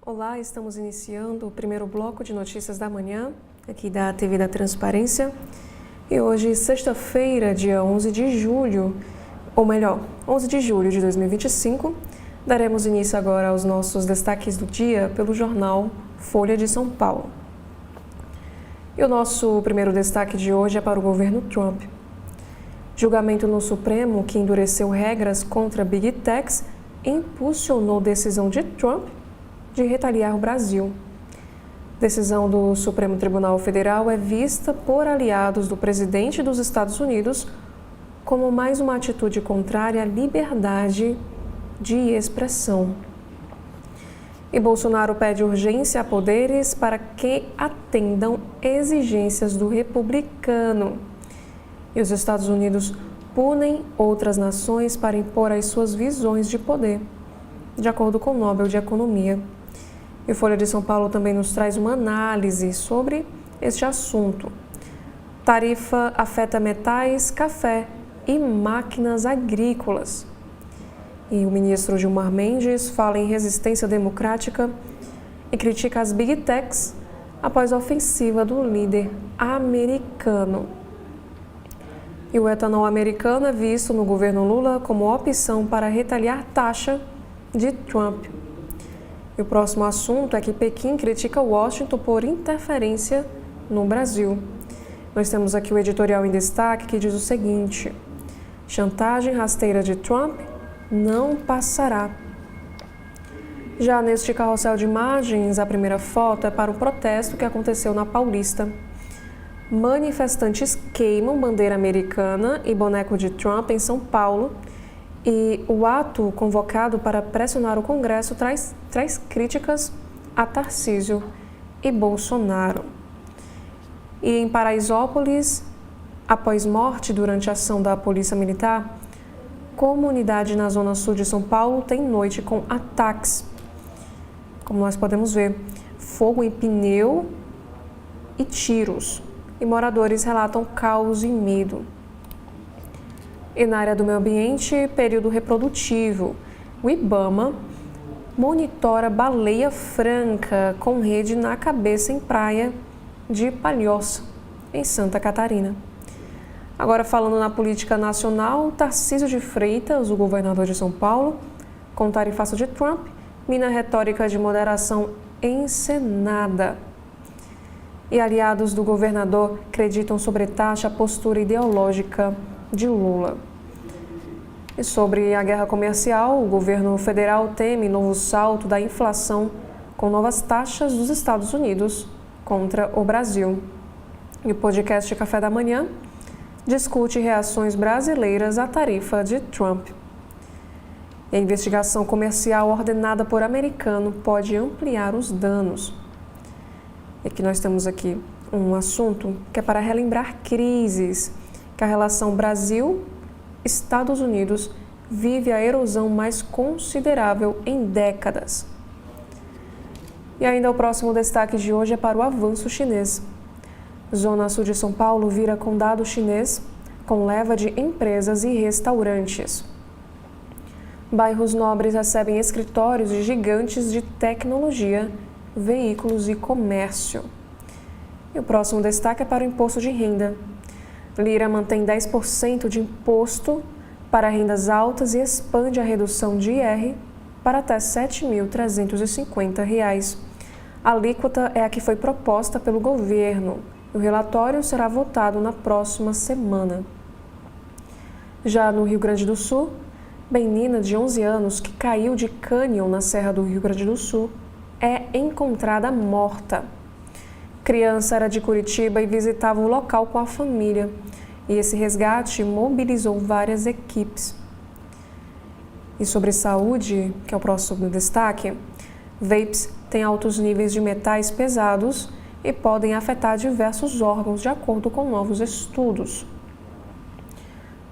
Olá, estamos iniciando o primeiro bloco de notícias da manhã, aqui da TV da Transparência. E hoje, sexta-feira, dia 11 de julho, ou melhor, 11 de julho de 2025, daremos início agora aos nossos destaques do dia pelo jornal Folha de São Paulo. E o nosso primeiro destaque de hoje é para o governo Trump. Julgamento no Supremo que endureceu regras contra Big Techs impulsionou decisão de Trump de retaliar o Brasil. Decisão do Supremo Tribunal Federal é vista por aliados do presidente dos Estados Unidos como mais uma atitude contrária à liberdade de expressão. E Bolsonaro pede urgência a poderes para que atendam exigências do republicano. E os Estados Unidos punem outras nações para impor as suas visões de poder, de acordo com o Nobel de Economia. E o Folha de São Paulo também nos traz uma análise sobre este assunto. Tarifa afeta metais, café e máquinas agrícolas. E o ministro Gilmar Mendes fala em resistência democrática e critica as Big Techs após a ofensiva do líder americano. E o etanol americano é visto no governo Lula como opção para retaliar taxa de Trump. E o próximo assunto é que Pequim critica Washington por interferência no Brasil. Nós temos aqui o editorial em destaque que diz o seguinte: chantagem rasteira de Trump não passará. Já neste carrossel de imagens, a primeira foto é para o protesto que aconteceu na Paulista. Manifestantes queimam bandeira americana e boneco de Trump em São Paulo. E o ato convocado para pressionar o Congresso traz críticas a Tarcísio e Bolsonaro. E em Paraisópolis, após morte durante a ação da Polícia Militar, comunidade na zona sul de São Paulo tem noite com ataques. Como nós podemos ver, fogo em pneu e tiros. E moradores relatam caos e medo. E na área do meio ambiente, período reprodutivo. O IBAMA monitora baleia franca com rede na cabeça em praia de Palhoça, em Santa Catarina. Agora, falando na política nacional, Tarcísio de Freitas, o governador de São Paulo, com tarifaço de Trump, mina retórica de moderação encenada. E aliados do governador acreditam sobretaxa a postura ideológica de Lula. E sobre a guerra comercial, o governo federal teme novo salto da inflação com novas taxas dos Estados Unidos contra o Brasil. E o podcast Café da Manhã discute reações brasileiras à tarifa de Trump. E a investigação comercial ordenada por americano pode ampliar os danos. E aqui nós temos aqui um assunto que é para relembrar crises, que a relação Brasil-Estados Unidos vive a erosão mais considerável em décadas. E ainda o próximo destaque de hoje é para o avanço chinês. Zona sul de São Paulo vira condado chinês com leva de empresas e restaurantes. Bairros nobres recebem escritórios de gigantes de tecnologia, veículos e comércio. E o próximo destaque é para o imposto de renda. Lira mantém 10% de imposto para rendas altas e expande a redução de IR para até R$ 7.350. A alíquota é a que foi proposta pelo governo. O relatório será votado na próxima semana. Já no Rio Grande do Sul, menina de 11 anos que caiu de cânion na Serra do Rio Grande do Sul é encontrada morta. Criança era de Curitiba e visitava o local com a família. E esse resgate mobilizou várias equipes. E sobre saúde, que é o próximo destaque, vapes têm altos níveis de metais pesados e podem afetar diversos órgãos, de acordo com novos estudos.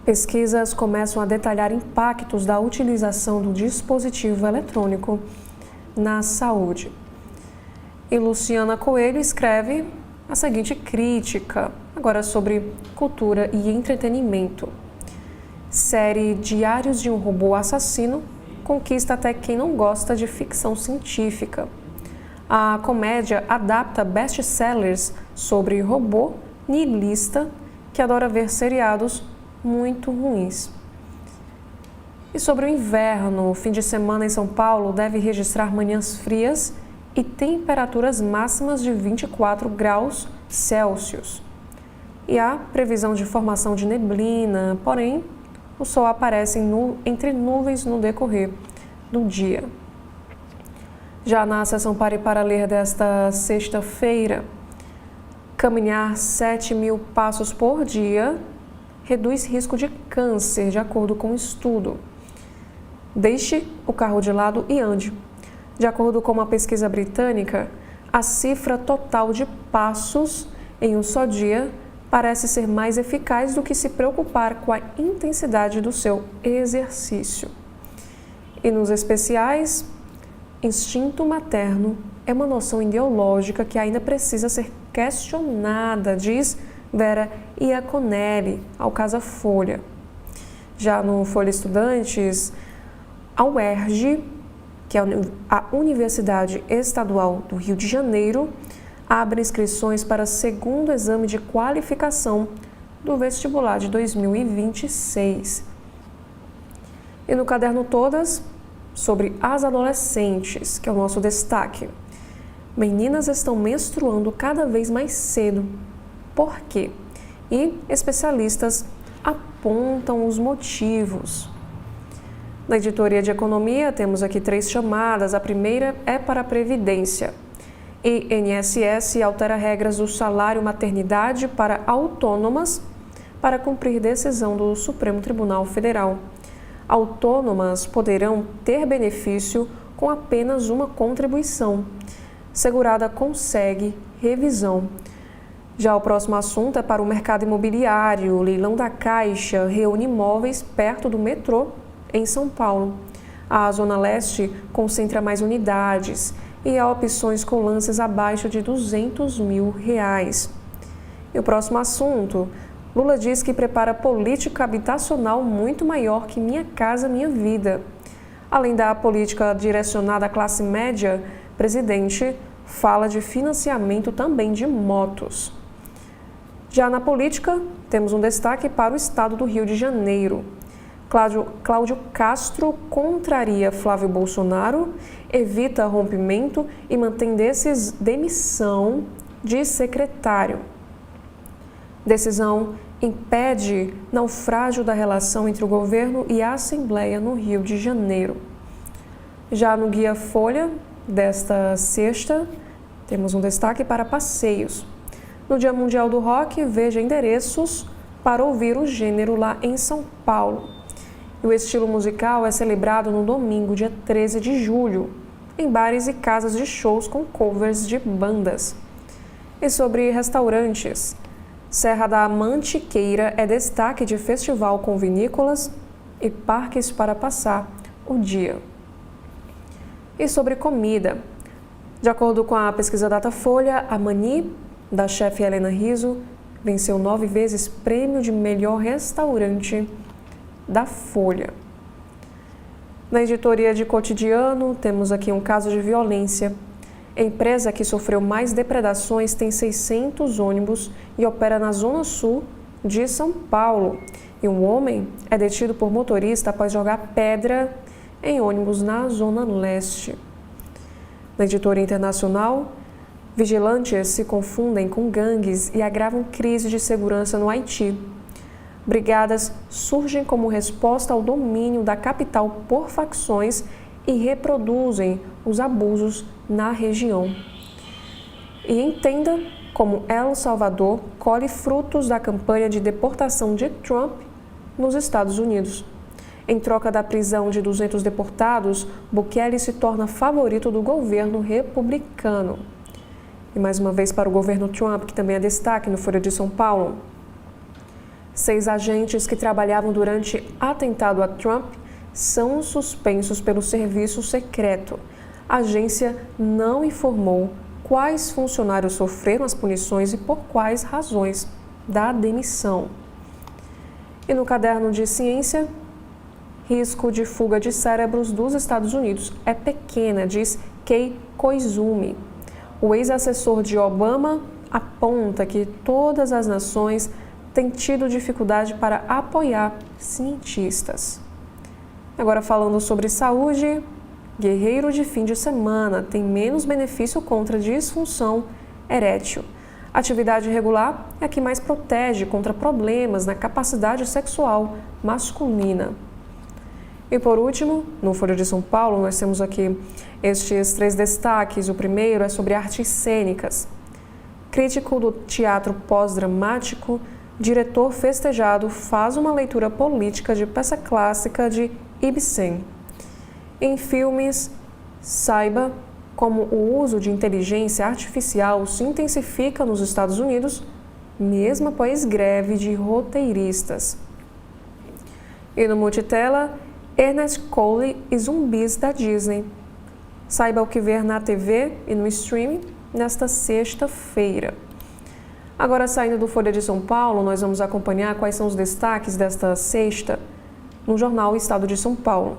Pesquisas começam a detalhar impactos da utilização do dispositivo eletrônico na saúde. E Luciana Coelho escreve a seguinte crítica, agora sobre cultura e entretenimento. Série Diários de um Robô Assassino conquista até quem não gosta de ficção científica. A comédia adapta best-sellers sobre robô niilista que adora ver seriados muito ruins. E sobre o inverno, o fim de semana em São Paulo deve registrar manhãs frias e temperaturas máximas de 24 graus Celsius. E há previsão de formação de neblina, porém, o sol aparece entre nuvens no decorrer do dia. Já na sessão Pare para Ler desta sexta-feira, caminhar 7.000 passos por dia reduz risco de câncer, de acordo com o estudo. Deixe o carro de lado e ande. De acordo com uma pesquisa britânica, a cifra total de passos em um só dia parece ser mais eficaz do que se preocupar com a intensidade do seu exercício. E nos especiais, instinto materno é uma noção ideológica que ainda precisa ser questionada, diz Vera Iaconelli, ao Casa Folha. Já no Folha Estudantes, a UERJ, que é a Universidade Estadual do Rio de Janeiro, abre inscrições para segundo exame de qualificação do vestibular de 2026. E no caderno Todas, sobre as adolescentes, que é o nosso destaque. Meninas estão menstruando cada vez mais cedo. Por quê? E especialistas apontam os motivos. Na editoria de economia, temos aqui 3 chamadas. A primeira é para a Previdência. INSS altera regras do salário maternidade para autônomas para cumprir decisão do Supremo Tribunal Federal. Autônomas poderão ter benefício com apenas uma contribuição. Segurada consegue revisão. Já o próximo assunto é para o mercado imobiliário. O leilão da Caixa reúne imóveis perto do metrô em São Paulo. A Zona Leste concentra mais unidades e há opções com lances abaixo de R$200 mil. E o próximo assunto, Lula diz que prepara política habitacional muito maior que Minha Casa Minha Vida. Além da política direcionada à classe média, o presidente fala de financiamento também de motos. Já na política, temos um destaque para o estado do Rio de Janeiro. Cláudio Castro contraria Flávio Bolsonaro, evita rompimento e mantém demissão de secretário. Decisão impede naufrágio da relação entre o governo e a Assembleia no Rio de Janeiro. Já no Guia Folha desta sexta, temos um destaque para passeios. No Dia Mundial do Rock, veja endereços para ouvir o gênero lá em São Paulo. E o estilo musical é celebrado no domingo, dia 13 de julho, em bares e casas de shows com covers de bandas. E sobre restaurantes, Serra da Mantiqueira é destaque de festival com vinícolas e parques para passar o dia. E sobre comida, de acordo com a pesquisa Datafolha, a Mani, da chefe Helena Rizzo, venceu 9 vezes prêmio de melhor restaurante da Folha. Na editoria de cotidiano, temos aqui um caso de violência. A empresa que sofreu mais depredações tem 600 ônibus e opera na zona sul de São Paulo. E um homem é detido por motorista após jogar pedra em ônibus na zona leste. Na editoria internacional, vigilantes se confundem com gangues e agravam crise de segurança no Haiti. Brigadas surgem como resposta ao domínio da capital por facções e reproduzem os abusos na região. E entenda como El Salvador colhe frutos da campanha de deportação de Trump nos Estados Unidos. Em troca da prisão de 200 deportados, Bukele se torna favorito do governo republicano. E mais uma vez para o governo Trump, que também é destaque no Folha de São Paulo. 6 agentes que trabalhavam durante atentado a Trump são suspensos pelo serviço secreto. A agência não informou quais funcionários sofreram as punições e por quais razões da demissão. E no caderno de ciência, risco de fuga de cérebros dos Estados Unidos é pequena, diz Kei Koizumi. O ex-assessor de Obama aponta que todas as nações têm tido dificuldade para apoiar cientistas. Agora falando sobre saúde, guerreiro de fim de semana tem menos benefício contra disfunção erétil. Atividade regular é a que mais protege contra problemas na capacidade sexual masculina. E por último, no Folha de São Paulo, nós temos aqui estes 3 destaques. O primeiro é sobre artes cênicas. Crítico do teatro pós-dramático, diretor festejado faz uma leitura política de peça clássica de Ibsen. Em filmes, saiba como o uso de inteligência artificial se intensifica nos Estados Unidos, mesmo após greve de roteiristas. E no multitela, Ernest Cole e zumbis da Disney. Saiba o que ver na TV e no streaming nesta sexta-feira. Agora, saindo do Folha de São Paulo, nós vamos acompanhar quais são os destaques desta sexta no jornal Estado de São Paulo.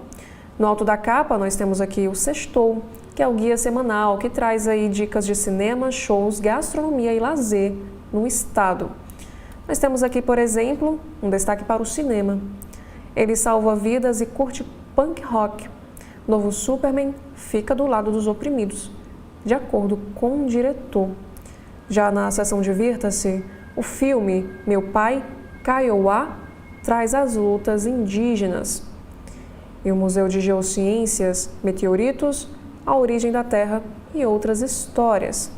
No alto da capa, nós temos aqui o Sextou, que é o guia semanal que traz aí dicas de cinema, shows, gastronomia e lazer no estado. Nós temos aqui, por exemplo, um destaque para o cinema. Ele salva vidas e curte punk rock. Novo Superman fica do lado dos oprimidos, de acordo com o diretor. Já na seção Divirta-se, o filme Meu Pai, Kaiowá, traz as lutas indígenas. E o Museu de Geociências, Meteoritos, a origem da Terra e outras histórias.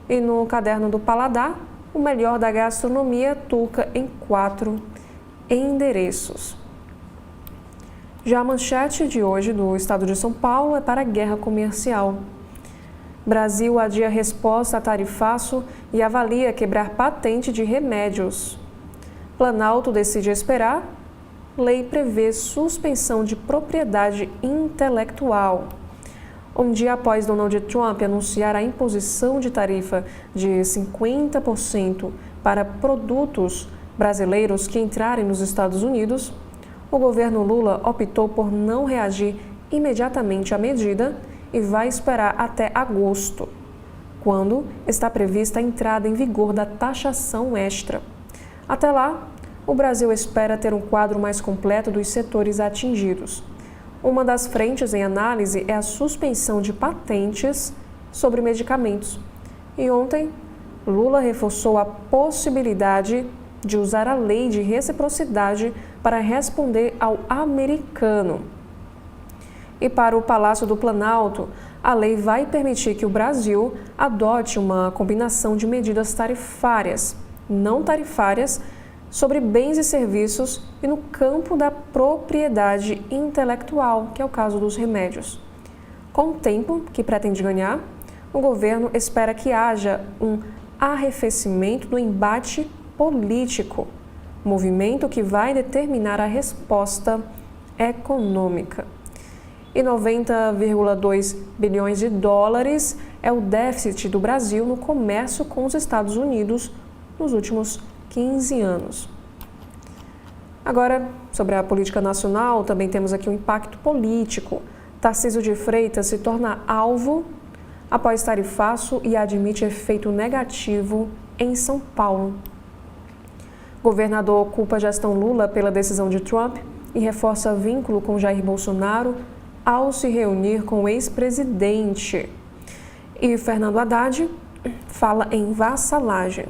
E no caderno do Paladar, o melhor da gastronomia turca em 4 endereços. Já a manchete de hoje do Estado de São Paulo é para a guerra comercial. Brasil adia resposta a tarifaço e avalia quebrar patente de remédios. Planalto decide esperar. Lei prevê suspensão de propriedade intelectual. Um dia após Donald Trump anunciar a imposição de tarifa de 50% para produtos brasileiros que entrarem nos Estados Unidos, o governo Lula optou por não reagir imediatamente à medida e vai esperar até agosto, quando está prevista a entrada em vigor da taxação extra. Até lá, o Brasil espera ter um quadro mais completo dos setores atingidos. Uma das frentes em análise é a suspensão de patentes sobre medicamentos. E ontem, Lula reforçou a possibilidade de usar a lei de reciprocidade para responder ao americano. E para o Palácio do Planalto, a lei vai permitir que o Brasil adote uma combinação de medidas tarifárias, não tarifárias, sobre bens e serviços e no campo da propriedade intelectual, que é o caso dos remédios. Com o tempo que pretende ganhar, o governo espera que haja um arrefecimento do embate político, movimento que vai determinar a resposta econômica. E 90,2 bilhões de dólares é o déficit do Brasil no comércio com os Estados Unidos nos últimos 15 anos. Agora, sobre a política nacional, também temos aqui um impacto político. Tarcísio de Freitas se torna alvo após tarifaço e admite efeito negativo em São Paulo. Governador culpa a gestão Lula pela decisão de Trump e reforça vínculo com Jair Bolsonaro ao se reunir com o ex-presidente. E Fernando Haddad fala em vassalagem.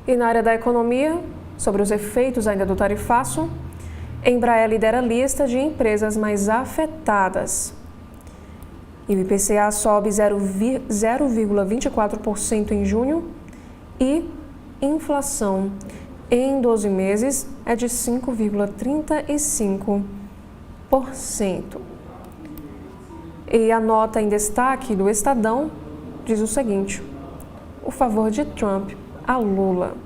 E na área da economia, sobre os efeitos ainda do tarifaço, Embraer lidera a lista de empresas mais afetadas. E o IPCA sobe 0,24% em junho e inflação em 12 meses é de 5,35%. E a nota em destaque do Estadão diz o seguinte: o favor de Trump a Lula.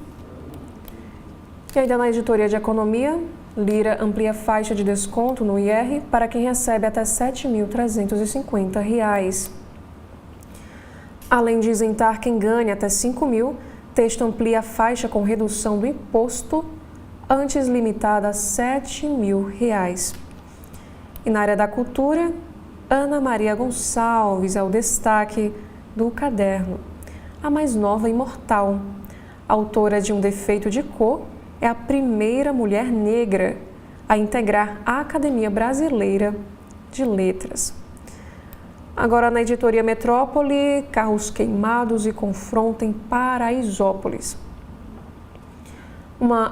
E ainda na editoria de economia, Lira amplia faixa de desconto no IR para quem recebe até R$ 7.350. Além de isentar quem ganha até R$ 5.000, texto amplia a faixa com redução do imposto, antes limitada a R$ 7.000. E na área da cultura, Ana Maria Gonçalves é o destaque do caderno. A mais nova imortal, autora de Um Defeito de Cor, é a primeira mulher negra a integrar a Academia Brasileira de Letras. Agora na editoria Metrópole, carros queimados e confronto em Paraisópolis.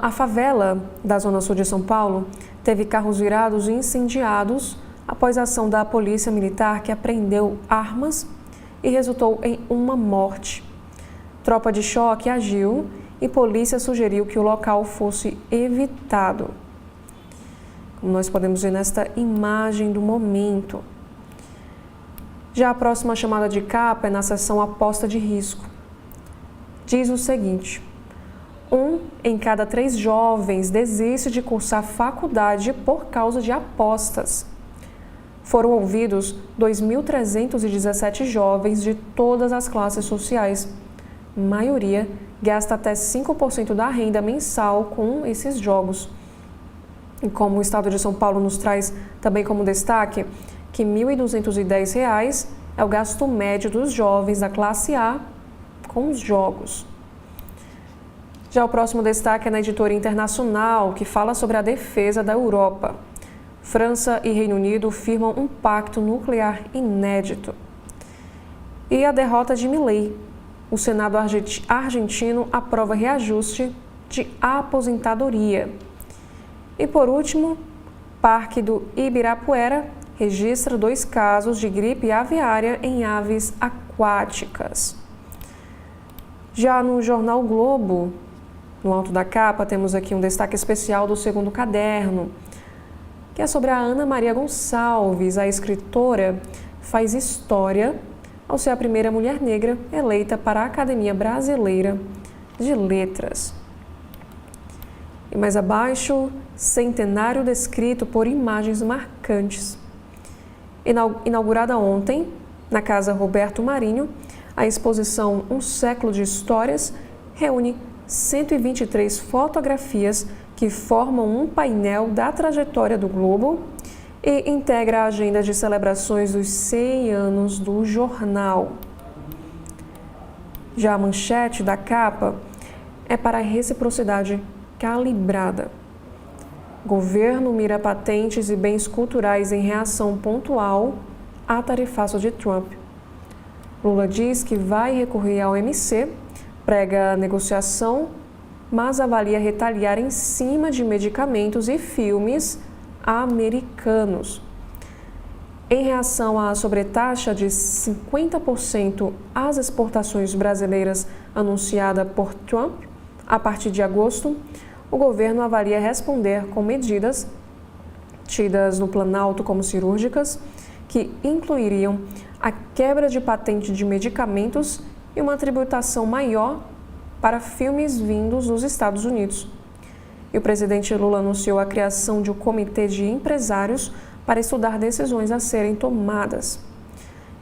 A favela da Zona Sul de São Paulo teve carros virados e incendiados após a ação da Polícia Militar, que apreendeu armas e resultou em uma morte. Tropa de choque agiu e polícia sugeriu que o local fosse evitado. Como nós podemos ver nesta imagem do momento. Já a próxima chamada de capa é na seção aposta de risco. Diz o seguinte: 1 em cada 3 jovens desiste de cursar faculdade por causa de apostas. Foram ouvidos 2.317 jovens de todas as classes sociais. A maioria gasta até 5% da renda mensal com esses jogos. E como o Estado de São Paulo nos traz também como destaque que R$ 1.210 é o gasto médio dos jovens da classe A com os jogos. Já o próximo destaque é na editoria internacional, que fala sobre a defesa da Europa. França e Reino Unido firmam um pacto nuclear inédito. E a derrota de Milei. O Senado argentino aprova reajuste de aposentadoria. E por último, Parque do Ibirapuera registra 2 casos de gripe aviária em aves aquáticas. Já no jornal Globo, no alto da capa, temos aqui um destaque especial do segundo caderno, que é sobre a Ana Maria Gonçalves. A escritora faz história ao ser a primeira mulher negra eleita para a Academia Brasileira de Letras. E mais abaixo, centenário descrito por imagens marcantes. Inaugurada ontem, na Casa Roberto Marinho, a exposição Um Século de Histórias reúne 123 fotografias que formam um painel da trajetória do Globo e integra a agenda de celebrações dos 100 anos do jornal. Já a manchete da capa é para a reciprocidade calibrada. Governo mira patentes e bens culturais em reação pontual à tarifaço de Trump. Lula diz que vai recorrer ao OMC, prega negociação, mas avalia retaliar em cima de medicamentos e filmes americanos. Em reação à sobretaxa de 50% às exportações brasileiras anunciada por Trump a partir de agosto, o governo avalia responder com medidas tidas no Planalto como cirúrgicas, que incluiriam a quebra de patente de medicamentos e uma tributação maior para filmes vindos dos Estados Unidos. E o presidente Lula anunciou a criação de um comitê de empresários para estudar decisões a serem tomadas.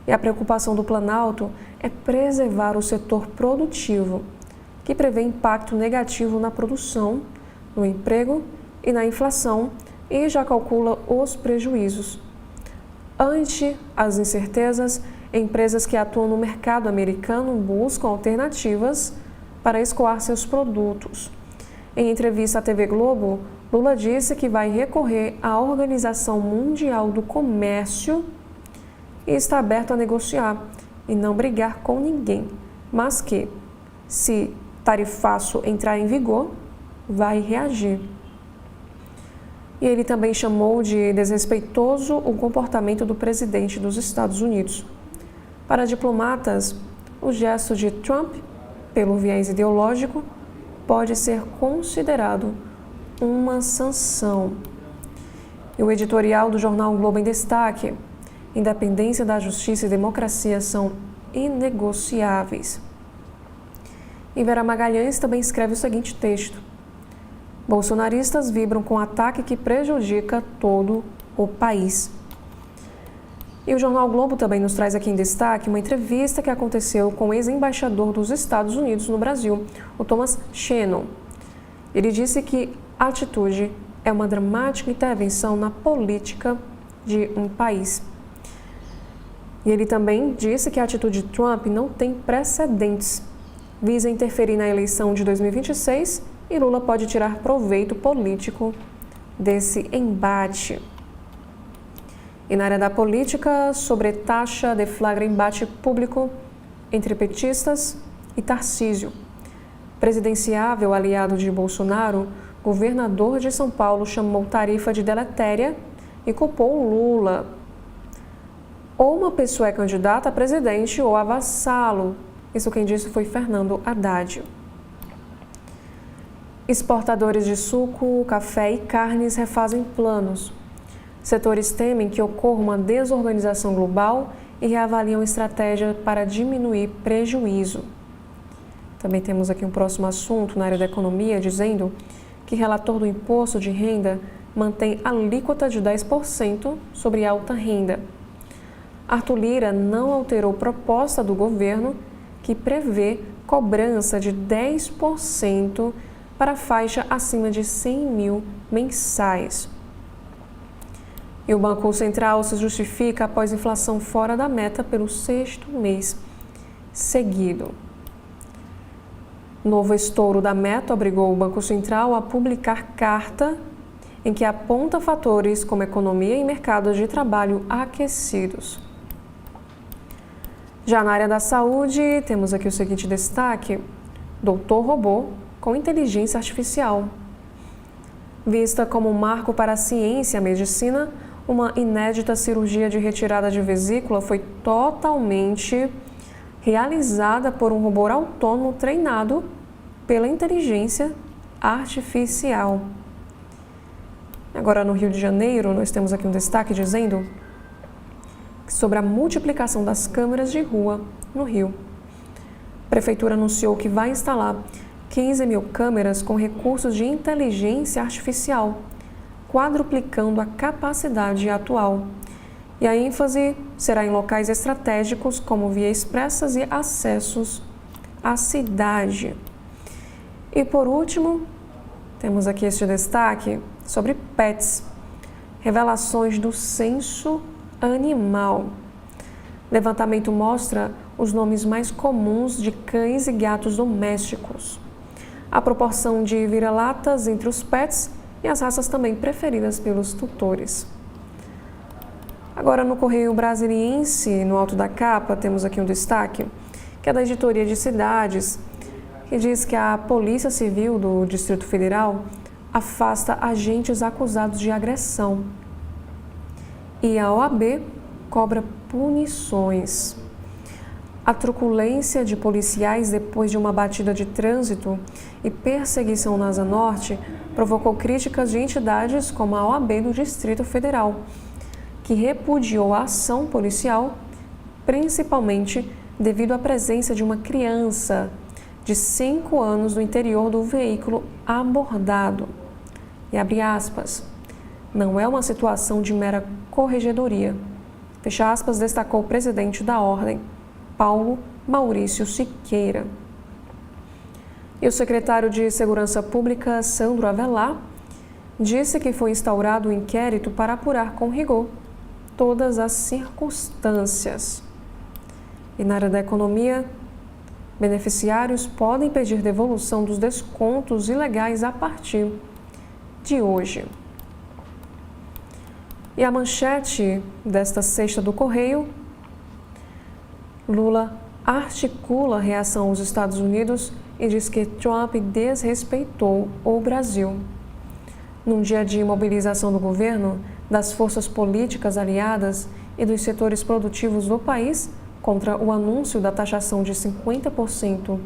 E a preocupação do Planalto é preservar o setor produtivo, que prevê impacto negativo na produção, no emprego e na inflação, e já calcula os prejuízos. Ante as incertezas, empresas que atuam no mercado americano buscam alternativas para escoar seus produtos. Em entrevista à TV Globo, Lula disse que vai recorrer à Organização Mundial do Comércio e está aberto a negociar e não brigar com ninguém, mas que, se tarifaço entrar em vigor, vai reagir. E ele também chamou de desrespeitoso o comportamento do presidente dos Estados Unidos. Para diplomatas, o gesto de Trump, pelo viés ideológico, pode ser considerado uma sanção. E o editorial do jornal Globo em Destaque: independência da justiça e democracia são inegociáveis. E Vera Magalhães também escreve o seguinte texto: bolsonaristas vibram com ataque que prejudica todo o país. E o jornal Globo também nos traz aqui em destaque uma entrevista que aconteceu com o ex-embaixador dos Estados Unidos no Brasil, o Thomas Shannon. Ele disse que a atitude é uma dramática intervenção na política de um país. E ele também disse que a atitude de Trump não tem precedentes, visa interferir na eleição de 2026 e Lula pode tirar proveito político desse embate. E na área da política, sobretaxa deflagra embate público entre petistas e Tarcísio. Presidenciável aliado de Bolsonaro, governador de São Paulo chamou tarifa de deletéria e culpou Lula. Ou uma pessoa é candidata a presidente ou a vassalo. Isso quem disse foi Fernando Haddad. Exportadores de suco, café e carnes refazem planos. Setores temem que ocorra uma desorganização global e reavaliam estratégia para diminuir prejuízo. Também temos aqui um próximo assunto na área da economia, dizendo que relator do imposto de renda mantém alíquota de 10% sobre alta renda. Arthur Lira não alterou proposta do governo que prevê cobrança de 10% para a faixa acima de 100 mil mensais. E o Banco Central se justifica após inflação fora da meta pelo sexto mês seguido. Novo estouro da meta obrigou o Banco Central a publicar carta em que aponta fatores como economia e mercados de trabalho aquecidos. Já na área da saúde, temos aqui o seguinte destaque: doutor robô com inteligência artificial. Vista como um marco para a ciência e a medicina, uma inédita cirurgia de retirada de vesícula foi totalmente realizada por um robô autônomo treinado pela inteligência artificial. Agora, no Rio de Janeiro, nós temos aqui um destaque dizendo sobre a multiplicação das câmeras de rua no Rio. A Prefeitura anunciou que vai instalar 15 mil câmeras com recursos de inteligência artificial, quadruplicando a capacidade atual. E a ênfase será em locais estratégicos como vias expressas e acessos à cidade. E por último, temos aqui este destaque sobre pets, revelações do censo animal. Levantamento mostra os nomes mais comuns de cães e gatos domésticos, a proporção de vira-latas entre os pets e as raças também preferidas pelos tutores. Agora, no Correio Brasiliense, no alto da capa, temos aqui um destaque, que é da editoria de cidades, que diz que a Polícia Civil do Distrito Federal afasta agentes acusados de agressão. E a OAB cobra punições. A truculência de policiais depois de uma batida de trânsito e perseguição na Asa Norte provocou críticas de entidades como a OAB do Distrito Federal, que repudiou a ação policial, principalmente devido à presença de uma criança de 5 anos no interior do veículo abordado. E abre aspas, não é uma situação de mera corregedoria. Fecha aspas, destacou o presidente da Ordem, Paulo Maurício Siqueira. E o secretário de Segurança Pública, Sandro Avelar, disse que foi instaurado um inquérito para apurar com rigor todas as circunstâncias. E na área da economia, beneficiários podem pedir devolução dos descontos ilegais a partir de hoje. E a manchete desta sexta do Correio: Lula articula reação aos Estados Unidos e diz que Trump desrespeitou o Brasil. Num dia de mobilização do governo, das forças políticas aliadas e dos setores produtivos do país contra o anúncio da taxação de 50%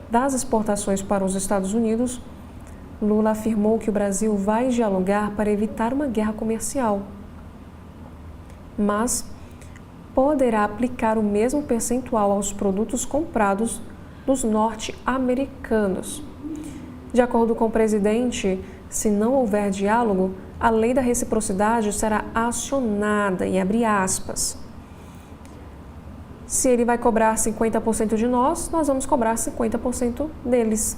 das exportações para os Estados Unidos, Lula afirmou que o Brasil vai dialogar para evitar uma guerra comercial, mas poderá aplicar o mesmo percentual aos produtos comprados dos norte-americanos. De acordo com o presidente, se não houver diálogo, a lei da reciprocidade será acionada, e abre aspas. Se ele vai cobrar 50% de nós vamos cobrar 50% deles.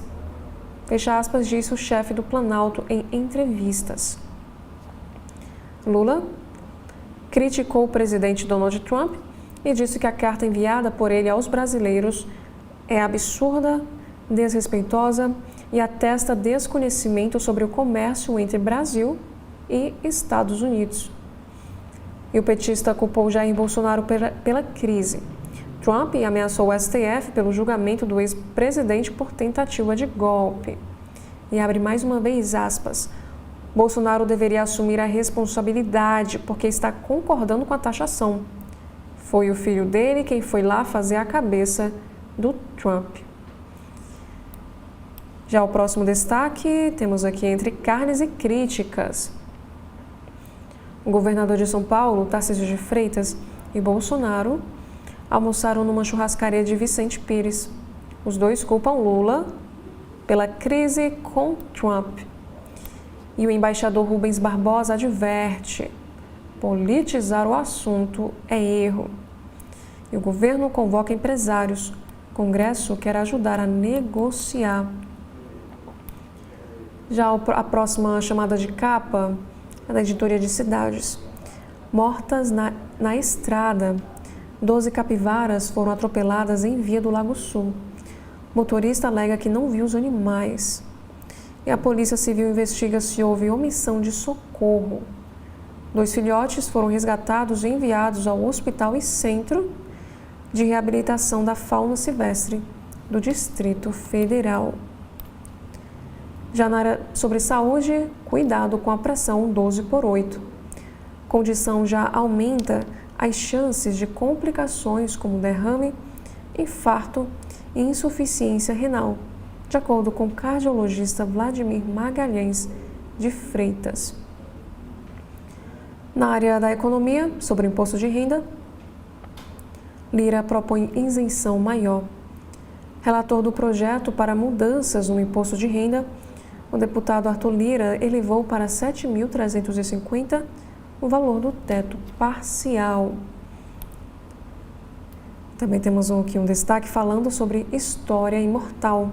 Fecha aspas, disse o chefe do Planalto em entrevistas. Lula criticou o presidente Donald Trump e disse que a carta enviada por ele aos brasileiros é absurda, desrespeitosa e atesta desconhecimento sobre o comércio entre Brasil e Estados Unidos. E o petista culpou Jair Bolsonaro pela crise. Trump ameaçou o STF pelo julgamento do ex-presidente por tentativa de golpe. E abre mais uma vez aspas. Bolsonaro deveria assumir a responsabilidade porque está concordando com a taxação. Foi o filho dele quem foi lá fazer a cabeça do Trump. Já o próximo destaque, temos aqui entre carnes e críticas. O governador de São Paulo, Tarcísio de Freitas, e Bolsonaro almoçaram numa churrascaria de Vicente Pires. Os dois culpam Lula pela crise com Trump. E o embaixador Rubens Barbosa adverte: politizar o assunto é erro. E o governo convoca empresários. O Congresso quer ajudar a negociar. Já a próxima chamada de capa é da editoria de cidades. Mortas na estrada. 12 capivaras foram atropeladas em via do Lago Sul. O motorista alega que não viu os animais. E a Polícia Civil investiga se houve omissão de socorro. 2 filhotes foram resgatados e enviados ao Hospital e Centro de Reabilitação da Fauna Silvestre do Distrito Federal. Já na área sobre saúde, cuidado com a pressão 12/8. Condição já aumenta as chances de complicações como derrame, infarto e insuficiência renal, de acordo com o cardiologista Vladimir Magalhães de Freitas. Na área da economia, sobre o imposto de renda, Lira propõe isenção maior. Relator do projeto para mudanças no imposto de renda, o deputado Arthur Lira elevou para 7.350 o valor do teto parcial. Também temos aqui um destaque falando sobre história imortal.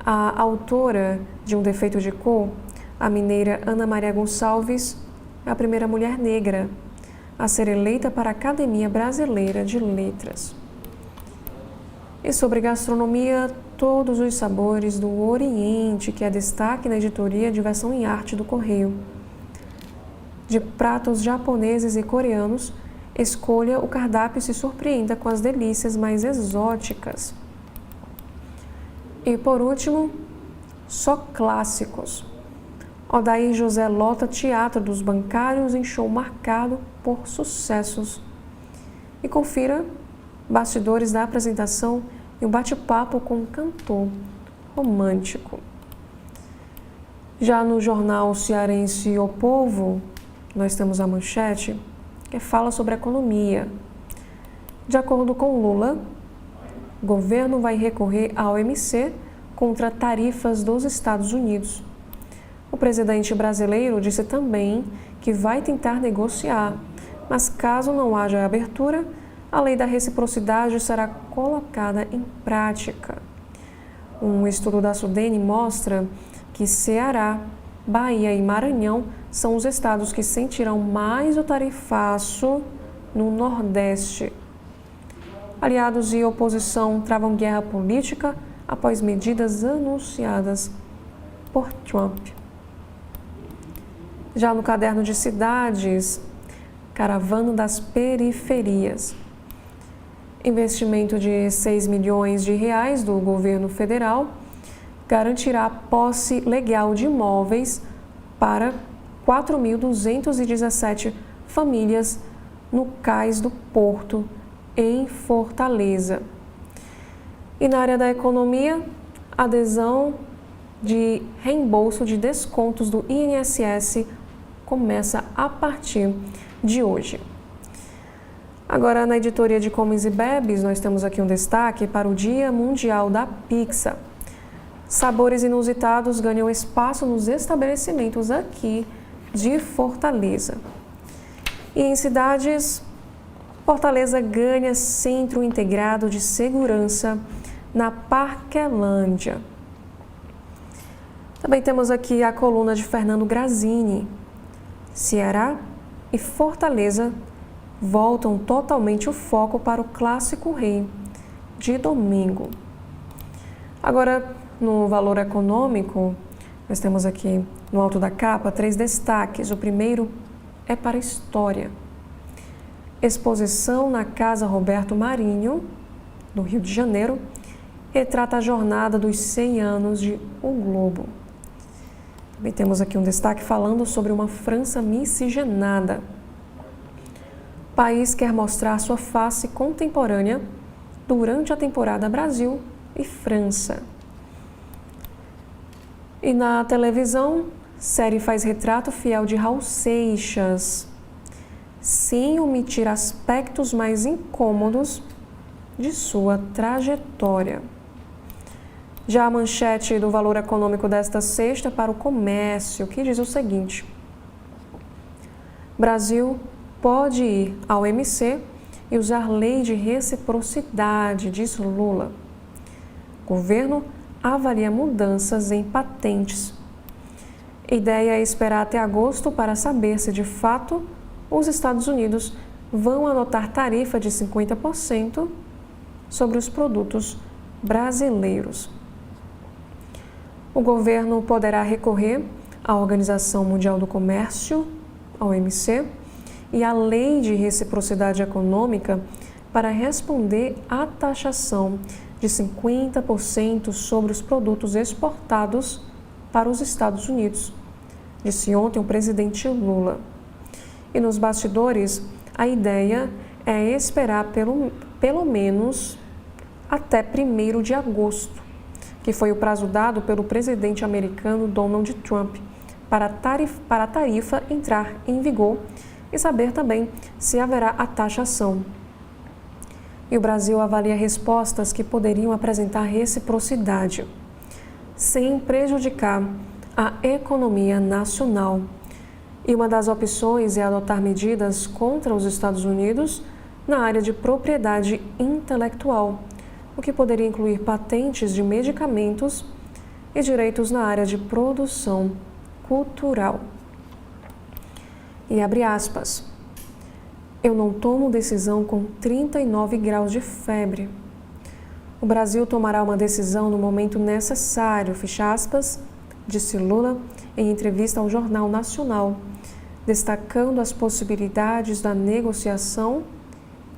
A autora de Um Defeito de Cor, a mineira Ana Maria Gonçalves, é a primeira mulher negra a ser eleita para a Academia Brasileira de Letras. E sobre gastronomia, todos os sabores do Oriente, que é destaque na editoria Diversão em Arte do Correio. De pratos japoneses e coreanos, escolha o cardápio e se surpreenda com as delícias mais exóticas. E por último, só clássicos. Odair José lota Teatro dos Bancários em show marcado por sucessos. E confira bastidores da apresentação e um bate-papo com um cantor romântico. Já no jornal cearense O Povo, nós temos a manchete que fala sobre economia. De acordo com Lula, o governo vai recorrer à OMC contra tarifas dos Estados Unidos. O presidente brasileiro disse também que vai tentar negociar, mas caso não haja abertura, a lei da reciprocidade será colocada em prática. Um estudo da Sudene mostra que Ceará, Bahia e Maranhão são os estados que sentirão mais o tarifaço no Nordeste. Aliados e oposição travam guerra política após medidas anunciadas por Trump. Já no caderno de cidades, Caravana das Periferias. Investimento de 6 milhões de reais do governo federal garantirá posse legal de imóveis para 4.217 famílias no Cais do Porto, em Fortaleza. E na área da economia, adesão de reembolso de descontos do INSS começa a partir de hoje. Agora, na editoria de Comes e Bebes, nós temos aqui um destaque para o Dia Mundial da Pizza. Sabores inusitados ganham espaço nos estabelecimentos aqui de Fortaleza. E em cidades, Fortaleza ganha Centro Integrado de Segurança na Parquelândia. Também temos aqui a coluna de Fernando Grazini. Ceará e Fortaleza voltam totalmente o foco para o Clássico Rei de domingo. Agora, no valor econômico, nós temos aqui no alto da capa 3 destaques. O primeiro é para a história. Exposição na Casa Roberto Marinho, no Rio de Janeiro, retrata a jornada dos 100 anos de O Globo. Também temos aqui um destaque falando sobre uma França miscigenada. O país quer mostrar sua face contemporânea durante a temporada Brasil e França. E na televisão, série faz retrato fiel de Raul Seixas, sem omitir aspectos mais incômodos de sua trajetória. Já a manchete do valor econômico desta sexta para o comércio, que diz o seguinte: Brasil pode ir ao MC e usar lei de reciprocidade, diz Lula. Governo avalia mudanças em patentes. Ideia é esperar até agosto para saber se, de fato, os Estados Unidos vão adotar tarifa de 50% sobre os produtos brasileiros. O governo poderá recorrer à Organização Mundial do Comércio, a OMC, e à Lei de Reciprocidade Econômica para responder à taxação de 50% sobre os produtos exportados para os Estados Unidos, disse ontem o presidente Lula. E nos bastidores, a ideia é esperar pelo menos até 1º de agosto, que foi o prazo dado pelo presidente americano Donald Trump para a tarifa entrar em vigor e saber também se haverá a taxação. E o Brasil avalia respostas que poderiam apresentar reciprocidade, sem prejudicar a economia nacional. E uma das opções é adotar medidas contra os Estados Unidos na área de propriedade intelectual, o que poderia incluir patentes de medicamentos e direitos na área de produção cultural. E abre aspas. Eu não tomo decisão com 39 graus de febre. O Brasil tomará uma decisão no momento necessário, fecha aspas, disse Lula em entrevista ao Jornal Nacional, destacando as possibilidades da negociação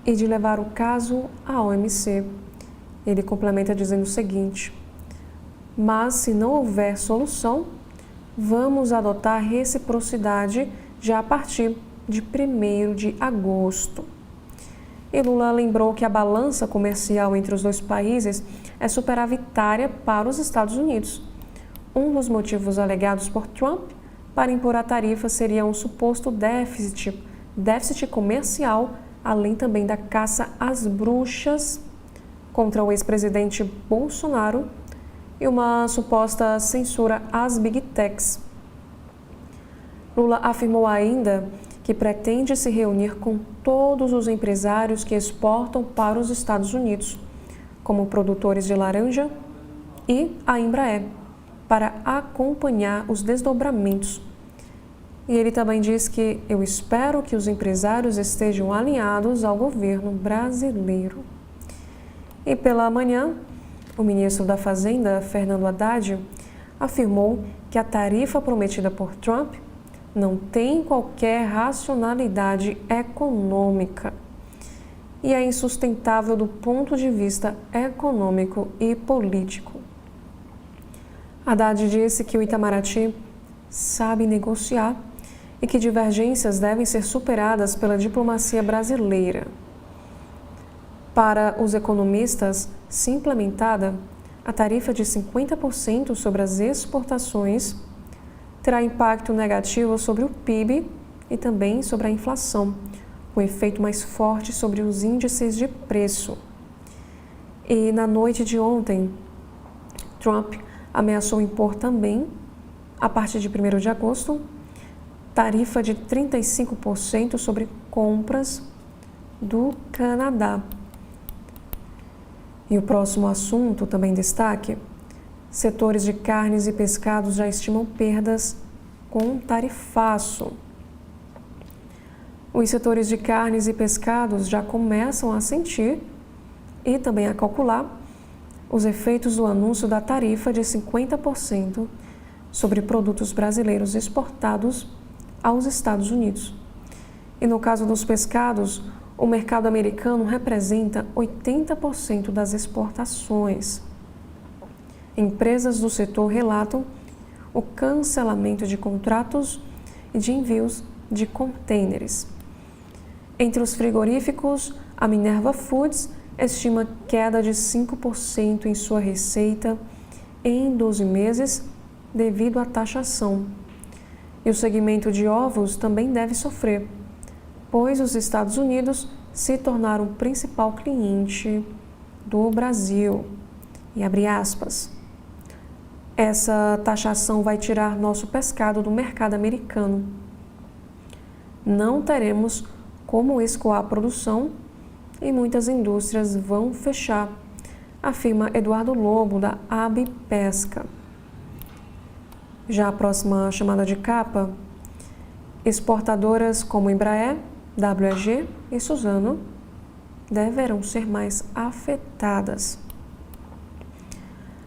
e de levar o caso à OMC. Ele complementa dizendo o seguinte: mas se não houver solução, vamos adotar reciprocidade já a partir de 1º de agosto. E Lula lembrou que a balança comercial entre os dois países é superavitária para os Estados Unidos. Um dos motivos alegados por Trump para impor a tarifa seria um suposto déficit comercial, além também da caça às bruxas contra o ex-presidente Bolsonaro e uma suposta censura às Big Techs. Lula afirmou ainda que pretende se reunir com todos os empresários que exportam para os Estados Unidos, como produtores de laranja e a Embraer, para acompanhar os desdobramentos. E ele também diz que eu espero que os empresários estejam alinhados ao governo brasileiro. E pela manhã, o ministro da Fazenda, Fernando Haddad, afirmou que a tarifa prometida por Trump não tem qualquer racionalidade econômica e é insustentável do ponto de vista econômico e político. Haddad disse que o Itamaraty sabe negociar e que divergências devem ser superadas pela diplomacia brasileira. Para os economistas, se implementada, a tarifa de 50% sobre as exportações terá impacto negativo sobre o PIB e também sobre a inflação, com efeito mais forte sobre os índices de preço. E na noite de ontem, Trump ameaçou impor também, a partir de 1º de agosto, tarifa de 35% sobre compras do Canadá. E o próximo assunto, também destaque, setores de carnes e pescados já estimam perdas com tarifaço. Os setores de carnes e pescados já começam a sentir e também a calcular os efeitos do anúncio da tarifa de 50% sobre produtos brasileiros exportados aos Estados Unidos. E no caso dos pescados, o mercado americano representa 80% das exportações. Empresas do setor relatam o cancelamento de contratos e de envios de contêineres. Entre os frigoríficos, a Minerva Foods estima queda de 5% em sua receita em 12 meses devido à taxação. E o segmento de ovos também deve sofrer, pois os Estados Unidos se tornaram o principal cliente do Brasil. E abre aspas. Essa taxação vai tirar nosso pescado do mercado americano. Não teremos como escoar a produção e muitas indústrias vão fechar, afirma Eduardo Lobo, da Abipesca. Já a próxima chamada de capa, exportadoras como Embraer, WEG e Suzano deverão ser mais afetadas.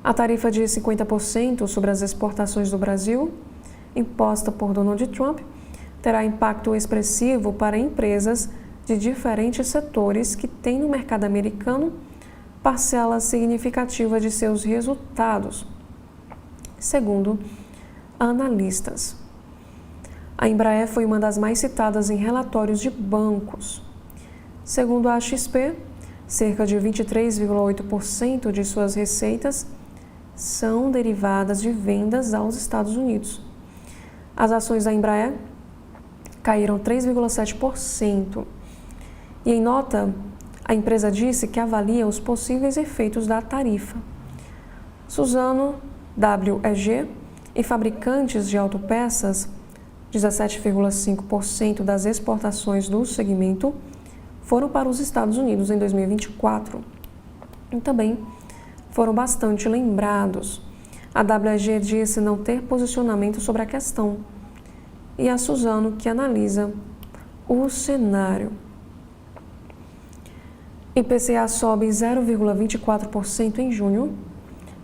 A tarifa de 50% sobre as exportações do Brasil, imposta por Donald Trump, terá impacto expressivo para empresas de diferentes setores que têm no mercado americano parcela significativa de seus resultados, segundo analistas. A Embraer foi uma das mais citadas em relatórios de bancos. Segundo a XP, cerca de 23,8% de suas receitas são derivadas de vendas aos Estados Unidos. As ações da Embraer caíram 3,7%. E em nota, a empresa disse que avalia os possíveis efeitos da tarifa. Suzano, WEG e fabricantes de autopeças, 17,5% das exportações do segmento foram para os Estados Unidos em 2024. E também foram bastante lembrados. A WEG disse não ter posicionamento sobre a questão. E a Suzano que analisa o cenário. IPCA sobe 0,24% em junho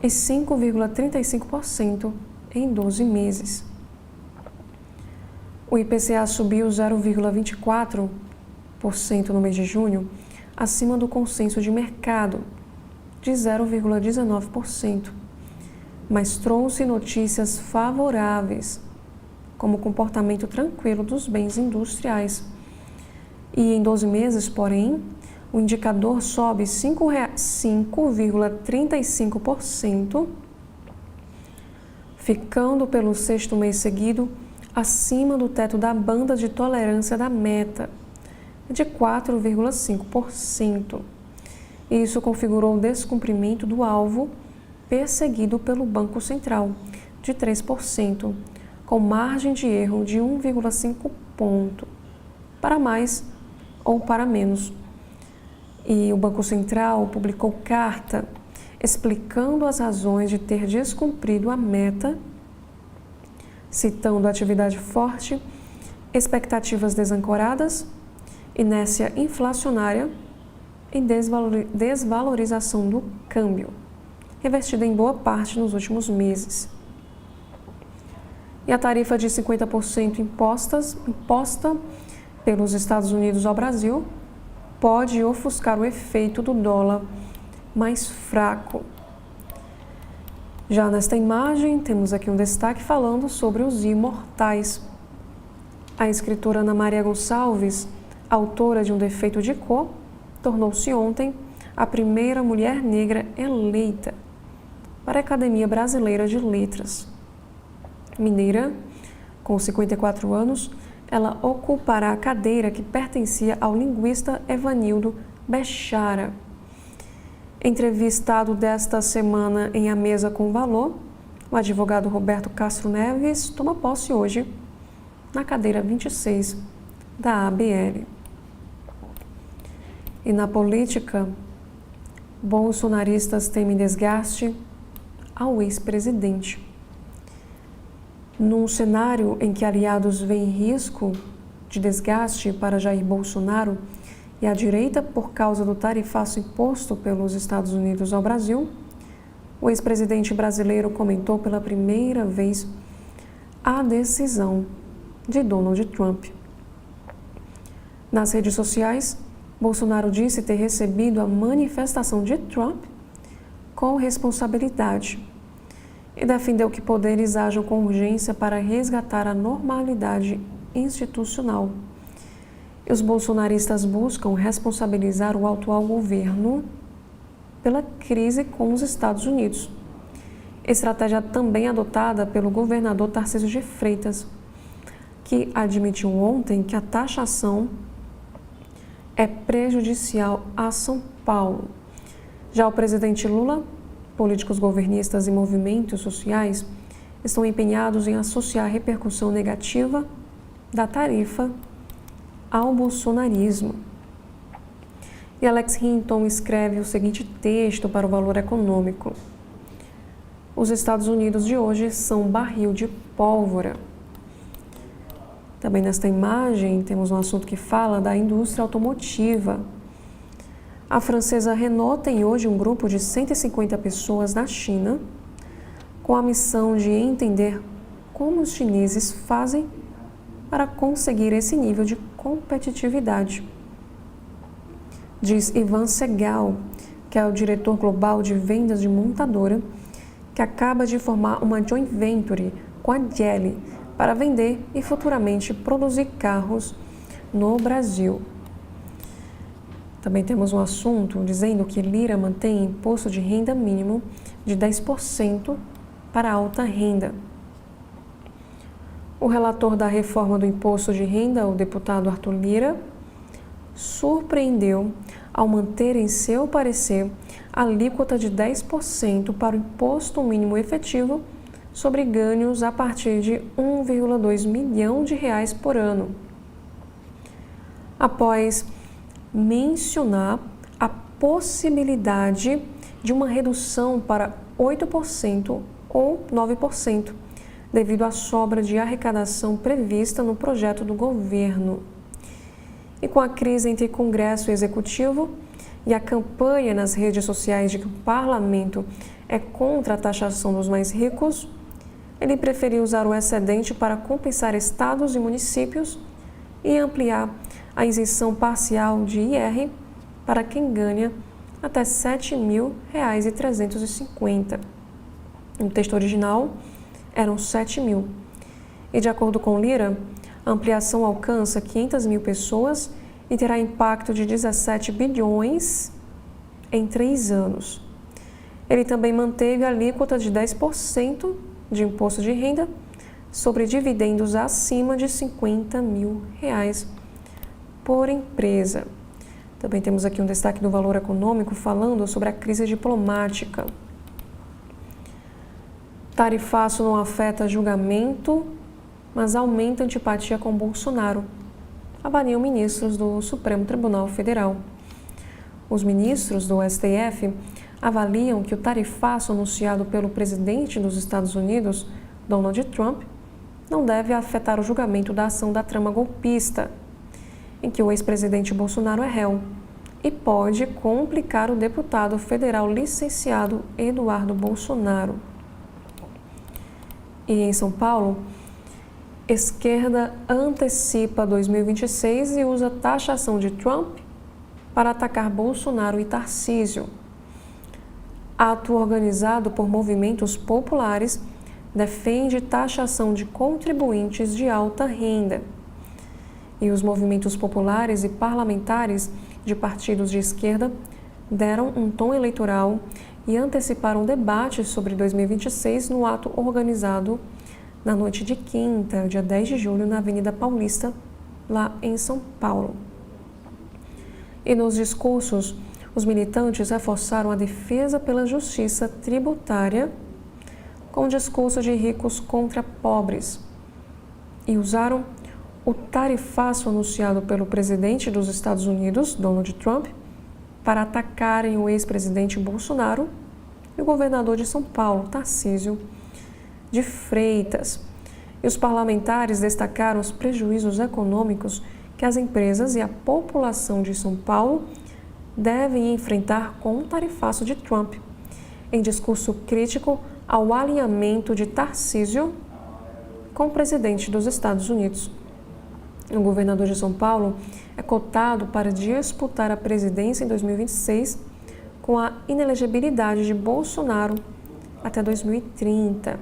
e 5,35% em 12 meses. O IPCA subiu 0,24% no mês de junho, acima do consenso de mercado, de 0,19%, mas trouxe notícias favoráveis, como o comportamento tranquilo dos bens industriais. E em 12 meses, porém, o indicador sobe 5,35%, ficando pelo 6º mês seguido acima do teto da banda de tolerância da meta, de 4,5%. Isso configurou o descumprimento do alvo perseguido pelo Banco Central, de 3%, com margem de erro de 1,5 ponto, para mais ou para menos. E o Banco Central publicou carta explicando as razões de ter descumprido a meta, citando atividade forte, expectativas desancoradas, inércia inflacionária e desvalorização do câmbio, revestida em boa parte nos últimos meses. E a tarifa de 50% imposta pelos Estados Unidos ao Brasil pode ofuscar o efeito do dólar mais fraco. Já nesta imagem, temos aqui um destaque falando sobre os imortais. A escritora Ana Maria Gonçalves, autora de Um Defeito de Cor, tornou-se ontem a primeira mulher negra eleita para a Academia Brasileira de Letras. Mineira, com 54 anos, ela ocupará a cadeira que pertencia ao linguista Evanildo Bechara. Entrevistado desta semana em A Mesa com Valor, o advogado Roberto Castro Neves toma posse hoje na cadeira 26 da ABL. E na política, bolsonaristas temem desgaste ao ex-presidente. Num cenário em que aliados veem risco de desgaste para Jair Bolsonaro e a direita por causa do tarifaço imposto pelos Estados Unidos ao Brasil, o ex-presidente brasileiro comentou pela primeira vez a decisão de Donald Trump. Nas redes sociais, Bolsonaro disse ter recebido a manifestação de Trump com responsabilidade e defendeu que poderes ajam com urgência para resgatar a normalidade institucional. E os bolsonaristas buscam responsabilizar o atual governo pela crise com os Estados Unidos. Estratégia também adotada pelo governador Tarcísio de Freitas, que admitiu ontem que a taxação é prejudicial a São Paulo. Já o presidente Lula, políticos governistas e movimentos sociais estão empenhados em associar a repercussão negativa da tarifa ao bolsonarismo. E Alex Hinton escreve o seguinte texto para o Valor Econômico: os Estados Unidos de hoje são um barril de pólvora. Também nesta imagem temos um assunto que fala da indústria automotiva. A francesa Renault tem hoje um grupo de 150 pessoas na China com a missão de entender como os chineses fazem para conseguir esse nível de competitividade. Diz Ivan Segal, que é o diretor global de vendas de montadora, que acaba de formar uma joint venture com a Geely para vender e futuramente produzir carros no Brasil. Também temos um assunto dizendo que Lira mantém imposto de renda mínimo de 10% para alta renda. O relator da reforma do imposto de renda, o deputado Arthur Lira, surpreendeu ao manter em seu parecer a alíquota de 10% para o imposto mínimo efetivo sobre ganhos a partir de R$1,2 milhão por ano. Após mencionar a possibilidade de uma redução para 8% ou 9%, devido à sobra de arrecadação prevista no projeto do governo. E com a crise entre Congresso e Executivo e a campanha nas redes sociais de que o parlamento é contra a taxação dos mais ricos, ele preferiu usar o excedente para compensar estados e municípios e ampliar a isenção parcial de IR para quem ganha até R$ 7.350. No texto original, eram 7 mil. E de acordo com Lira, a ampliação alcança 500 mil pessoas e terá impacto de 17 bilhões em 3 anos. Ele também manteve a alíquota de 10% de imposto de renda sobre dividendos acima de R$ 50 mil por empresa. Também temos aqui um destaque do Valor Econômico falando sobre a crise diplomática. Tarifaço não afeta julgamento, mas aumenta a antipatia com Bolsonaro, avaliam ministros do Supremo Tribunal Federal. Os ministros do STF avaliam que o tarifaço anunciado pelo presidente dos Estados Unidos, Donald Trump, não deve afetar o julgamento da ação da trama golpista, em que o ex-presidente Bolsonaro é réu, e pode complicar o deputado federal licenciado Eduardo Bolsonaro. E em São Paulo, esquerda antecipa 2026 e usa taxação de Trump para atacar Bolsonaro e Tarcísio. Ato organizado por movimentos populares defende taxação de contribuintes de alta renda. E os movimentos populares e parlamentares de partidos de esquerda deram um tom eleitoral e anteciparam debates sobre 2026 no ato organizado na noite de quinta, dia 10 de julho, na Avenida Paulista, lá em São Paulo. E nos discursos, os militantes reforçaram a defesa pela justiça tributária com o discurso de ricos contra pobres e usaram o tarifaço anunciado pelo presidente dos Estados Unidos, Donald Trump, para atacarem o ex-presidente Bolsonaro e o governador de São Paulo, Tarcísio de Freitas. E os parlamentares destacaram os prejuízos econômicos que as empresas e a população de São Paulo devem enfrentar com o tarifaço de Trump, em discurso crítico ao alinhamento de Tarcísio com o presidente dos Estados Unidos. O governador de São Paulo é cotado para disputar a presidência em 2026 com a inelegibilidade de Bolsonaro até 2030.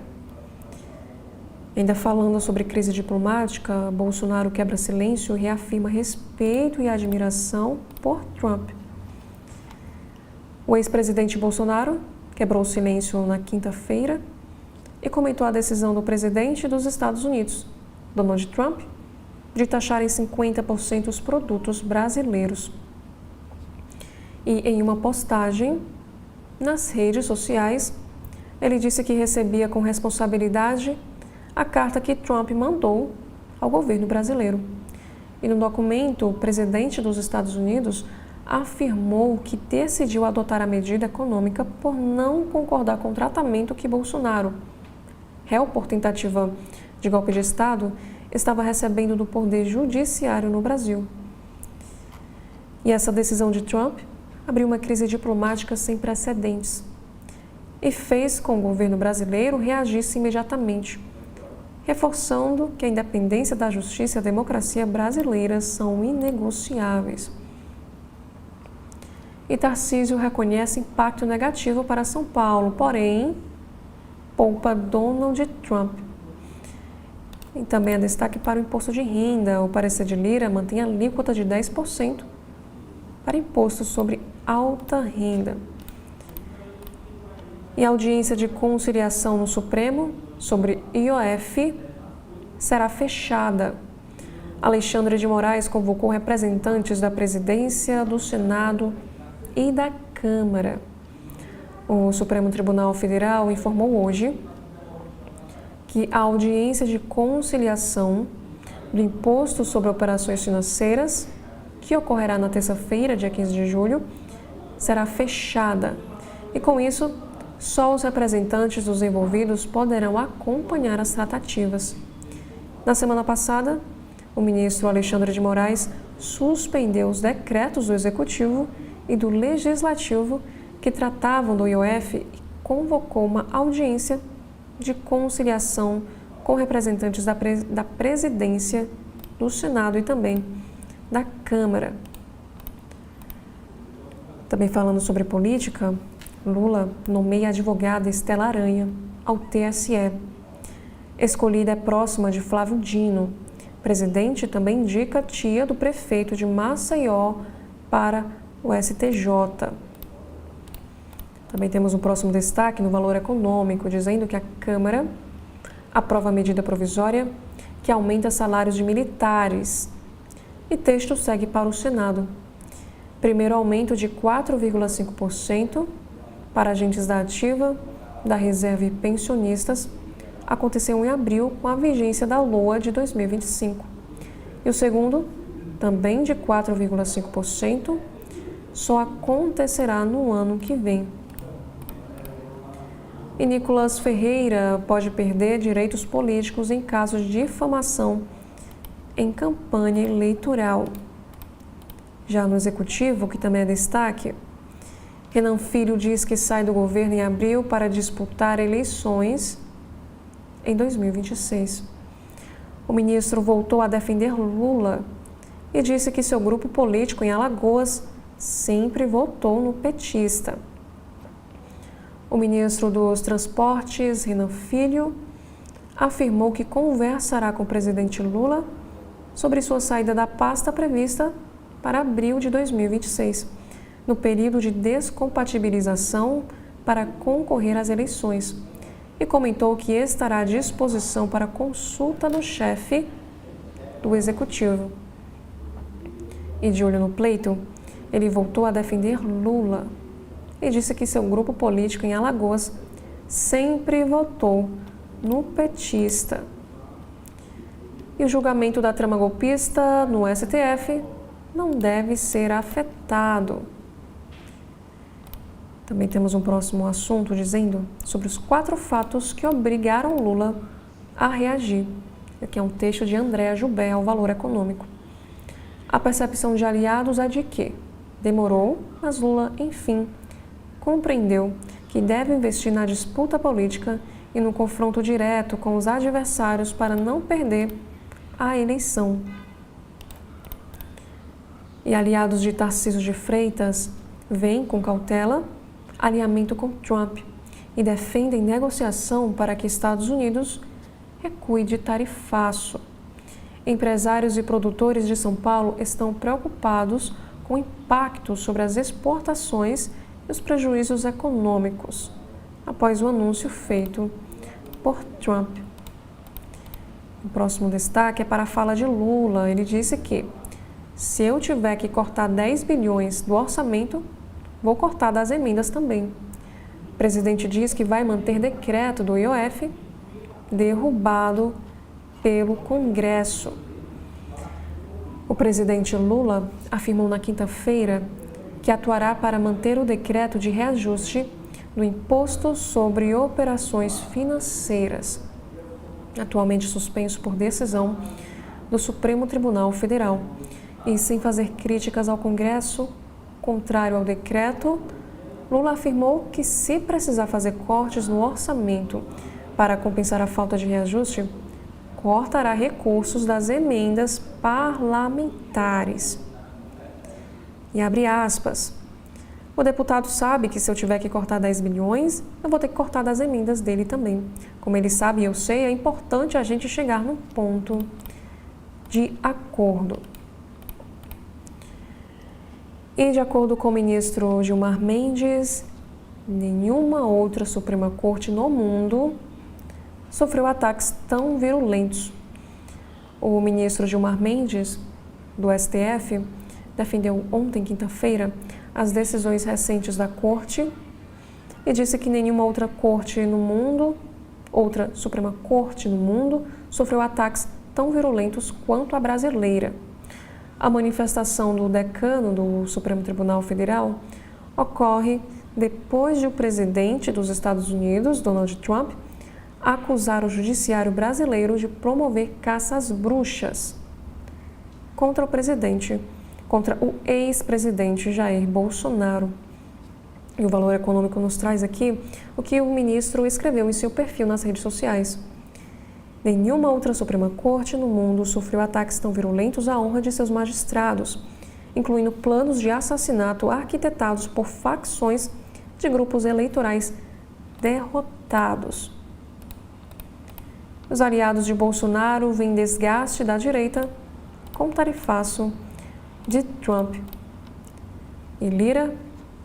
Ainda falando sobre crise diplomática, Bolsonaro quebra silêncio e reafirma respeito e admiração por Trump. O ex-presidente Bolsonaro quebrou o silêncio na quinta-feira e comentou a decisão do presidente dos Estados Unidos, Donald Trump, de taxar em 50% os produtos brasileiros. E em uma postagem nas redes sociais, ele disse que recebia com responsabilidade a carta que Trump mandou ao governo brasileiro. E no documento, o presidente dos Estados Unidos afirmou que decidiu adotar a medida econômica por não concordar com o tratamento que Bolsonaro, réu por tentativa de golpe de Estado, estava recebendo do poder judiciário no Brasil. E essa decisão de Trump abriu uma crise diplomática sem precedentes e fez com que o governo brasileiro reagisse imediatamente, reforçando que a independência da justiça e a democracia brasileira são inegociáveis. E Tarcísio reconhece impacto negativo para São Paulo, porém, poupa Donald Trump. E também há destaque para o imposto de renda. O parecer de Lira mantém a alíquota de 10% para imposto sobre alta renda. E a audiência de conciliação no Supremo sobre IOF será fechada. Alexandre de Moraes convocou representantes da Presidência, do Senado e da Câmara. O Supremo Tribunal Federal informou hoje que a audiência de conciliação do Imposto sobre Operações Financeiras, que ocorrerá na terça-feira, dia 15 de julho, será fechada. E com isso, só os representantes dos envolvidos poderão acompanhar as tratativas. Na semana passada, o ministro Alexandre de Moraes suspendeu os decretos do Executivo e do Legislativo que tratavam do IOF e convocou uma audiência de conciliação com representantes da Presidência, do Senado e também da Câmara. Também falando sobre política, Lula nomeia a advogada Estela Aranha ao TSE. Escolhida é próxima de Flávio Dino. O presidente também indica a tia do prefeito de Maceió para o STJ. Também temos um próximo destaque no valor econômico, dizendo que a Câmara aprova a medida provisória que aumenta salários de militares. E texto segue para o Senado. Primeiro aumento de 4,5% para agentes da ativa, da reserva e pensionistas aconteceu em abril com a vigência da LOA de 2025. E o segundo, também de 4,5%, só acontecerá no ano que vem. E Nicolas Ferreira pode perder direitos políticos em caso de difamação em campanha eleitoral. Já no Executivo, que também é destaque, Renan Filho diz que sai do governo em abril para disputar eleições em 2026. O ministro voltou a defender Lula e disse que seu grupo político em Alagoas sempre votou no petista. O ministro dos Transportes, Renan Filho, afirmou que conversará com o presidente Lula sobre sua saída da pasta prevista para abril de 2026. no período de descompatibilização para concorrer às eleições e comentou que estará à disposição para consulta do chefe do executivo. E de olho no pleito, ele voltou a defender Lula e disse que seu grupo político em Alagoas sempre votou no petista. E o julgamento da trama golpista no STF não deve ser afetado. Também temos um próximo assunto dizendo sobre os 4 fatos que obrigaram Lula a reagir. Aqui é um texto de Andréa Joubert ao Valor Econômico. A percepção de aliados é de que demorou, mas Lula, enfim, compreendeu que deve investir na disputa política e no confronto direto com os adversários para não perder a eleição. E aliados de Tarcísio de Freitas veem com cautela alinhamento com Trump e defendem negociação para que Estados Unidos recue de tarifaço. Empresários e produtores de São Paulo estão preocupados com o impacto sobre as exportações e os prejuízos econômicos após o anúncio feito por Trump. O próximo destaque é para a fala de Lula. Ele disse que se eu tiver que cortar 10 bilhões do orçamento, vou cortar das emendas também. O presidente diz que vai manter decreto do IOF derrubado pelo Congresso. O presidente Lula afirmou na quinta-feira que atuará para manter o decreto de reajuste do Imposto sobre Operações Financeiras, atualmente suspenso por decisão do Supremo Tribunal Federal, e sem fazer críticas ao Congresso contrário ao decreto, Lula afirmou que se precisar fazer cortes no orçamento para compensar a falta de reajuste, cortará recursos das emendas parlamentares. E abre aspas, o deputado sabe que se eu tiver que cortar 10 bilhões, eu vou ter que cortar das emendas dele também. Como ele sabe e eu sei, é importante a gente chegar num ponto de acordo. E de acordo com o ministro Gilmar Mendes, nenhuma outra Suprema Corte no mundo sofreu ataques tão virulentos. O ministro Gilmar Mendes, do STF, defendeu ontem, quinta-feira, as decisões recentes da Corte e disse que nenhuma outra corte no mundo, outra Suprema Corte no mundo, sofreu ataques tão virulentos quanto a brasileira. A manifestação do decano do Supremo Tribunal Federal ocorre depois de o presidente dos Estados Unidos, Donald Trump, acusar o judiciário brasileiro de promover caça às bruxas contra o ex-presidente Jair Bolsonaro. E o Valor Econômico nos traz aqui o que o ministro escreveu em seu perfil nas redes sociais. Nenhuma outra Suprema Corte no mundo sofreu ataques tão virulentos à honra de seus magistrados, incluindo planos de assassinato arquitetados por facções de grupos eleitorais derrotados. Os aliados de Bolsonaro veem desgaste da direita com tarifaço de Trump. E Lira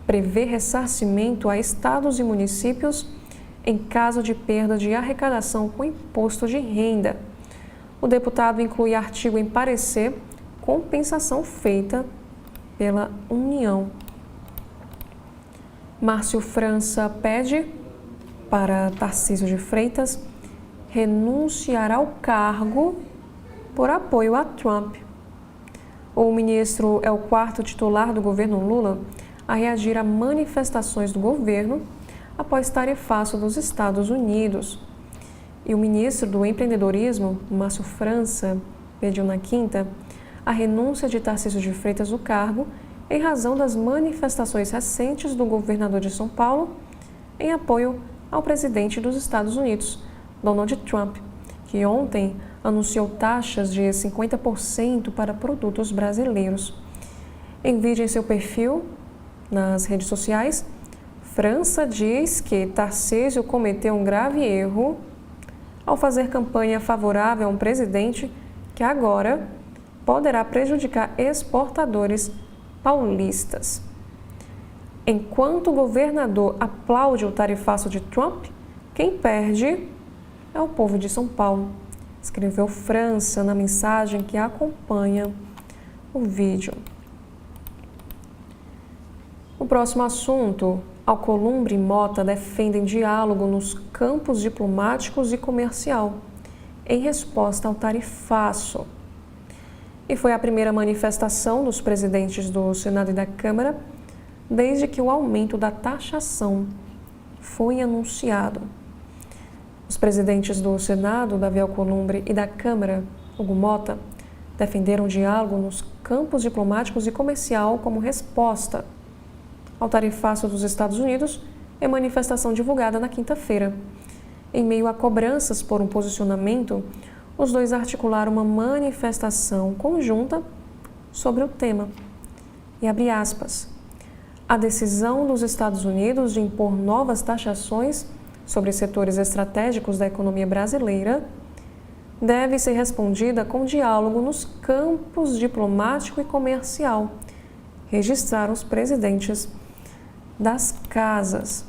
prevê ressarcimento a estados e municípios em caso de perda de arrecadação com imposto de renda. O deputado inclui artigo em parecer compensação feita pela União. Márcio França pede para Tarcísio de Freitas renunciar ao cargo por apoio a Trump. O ministro é o 4º titular do governo Lula a reagir a manifestações do governo após tarifaço dos Estados Unidos. E o ministro do Empreendedorismo, Márcio França, pediu na quinta a renúncia de Tarcísio de Freitas do cargo em razão das manifestações recentes do governador de São Paulo em apoio ao presidente dos Estados Unidos, Donald Trump, que ontem anunciou taxas de 50% para produtos brasileiros. Em vídeo em seu perfil nas redes sociais, França diz que Tarcísio cometeu um grave erro ao fazer campanha favorável a um presidente que agora poderá prejudicar exportadores paulistas. Enquanto o governador aplaude o tarifaço de Trump, quem perde é o povo de São Paulo, escreveu França na mensagem que acompanha o vídeo. O próximo assunto: Alcolumbre e Mota defendem diálogo nos campos diplomáticos e comercial, em resposta ao tarifaço. E foi a primeira manifestação dos presidentes do Senado e da Câmara desde que o aumento da taxação foi anunciado. Os presidentes do Senado, Davi Alcolumbre, e da Câmara, Hugo Mota, defenderam diálogo nos campos diplomáticos e comercial como resposta ao tarifaço dos Estados Unidos em manifestação divulgada na quinta-feira. Em meio a cobranças por um posicionamento, os dois articularam uma manifestação conjunta sobre o tema. E abre aspas. A decisão dos Estados Unidos de impor novas taxações sobre setores estratégicos da economia brasileira deve ser respondida com diálogo nos campos diplomático e comercial, registraram os presidentes das casas.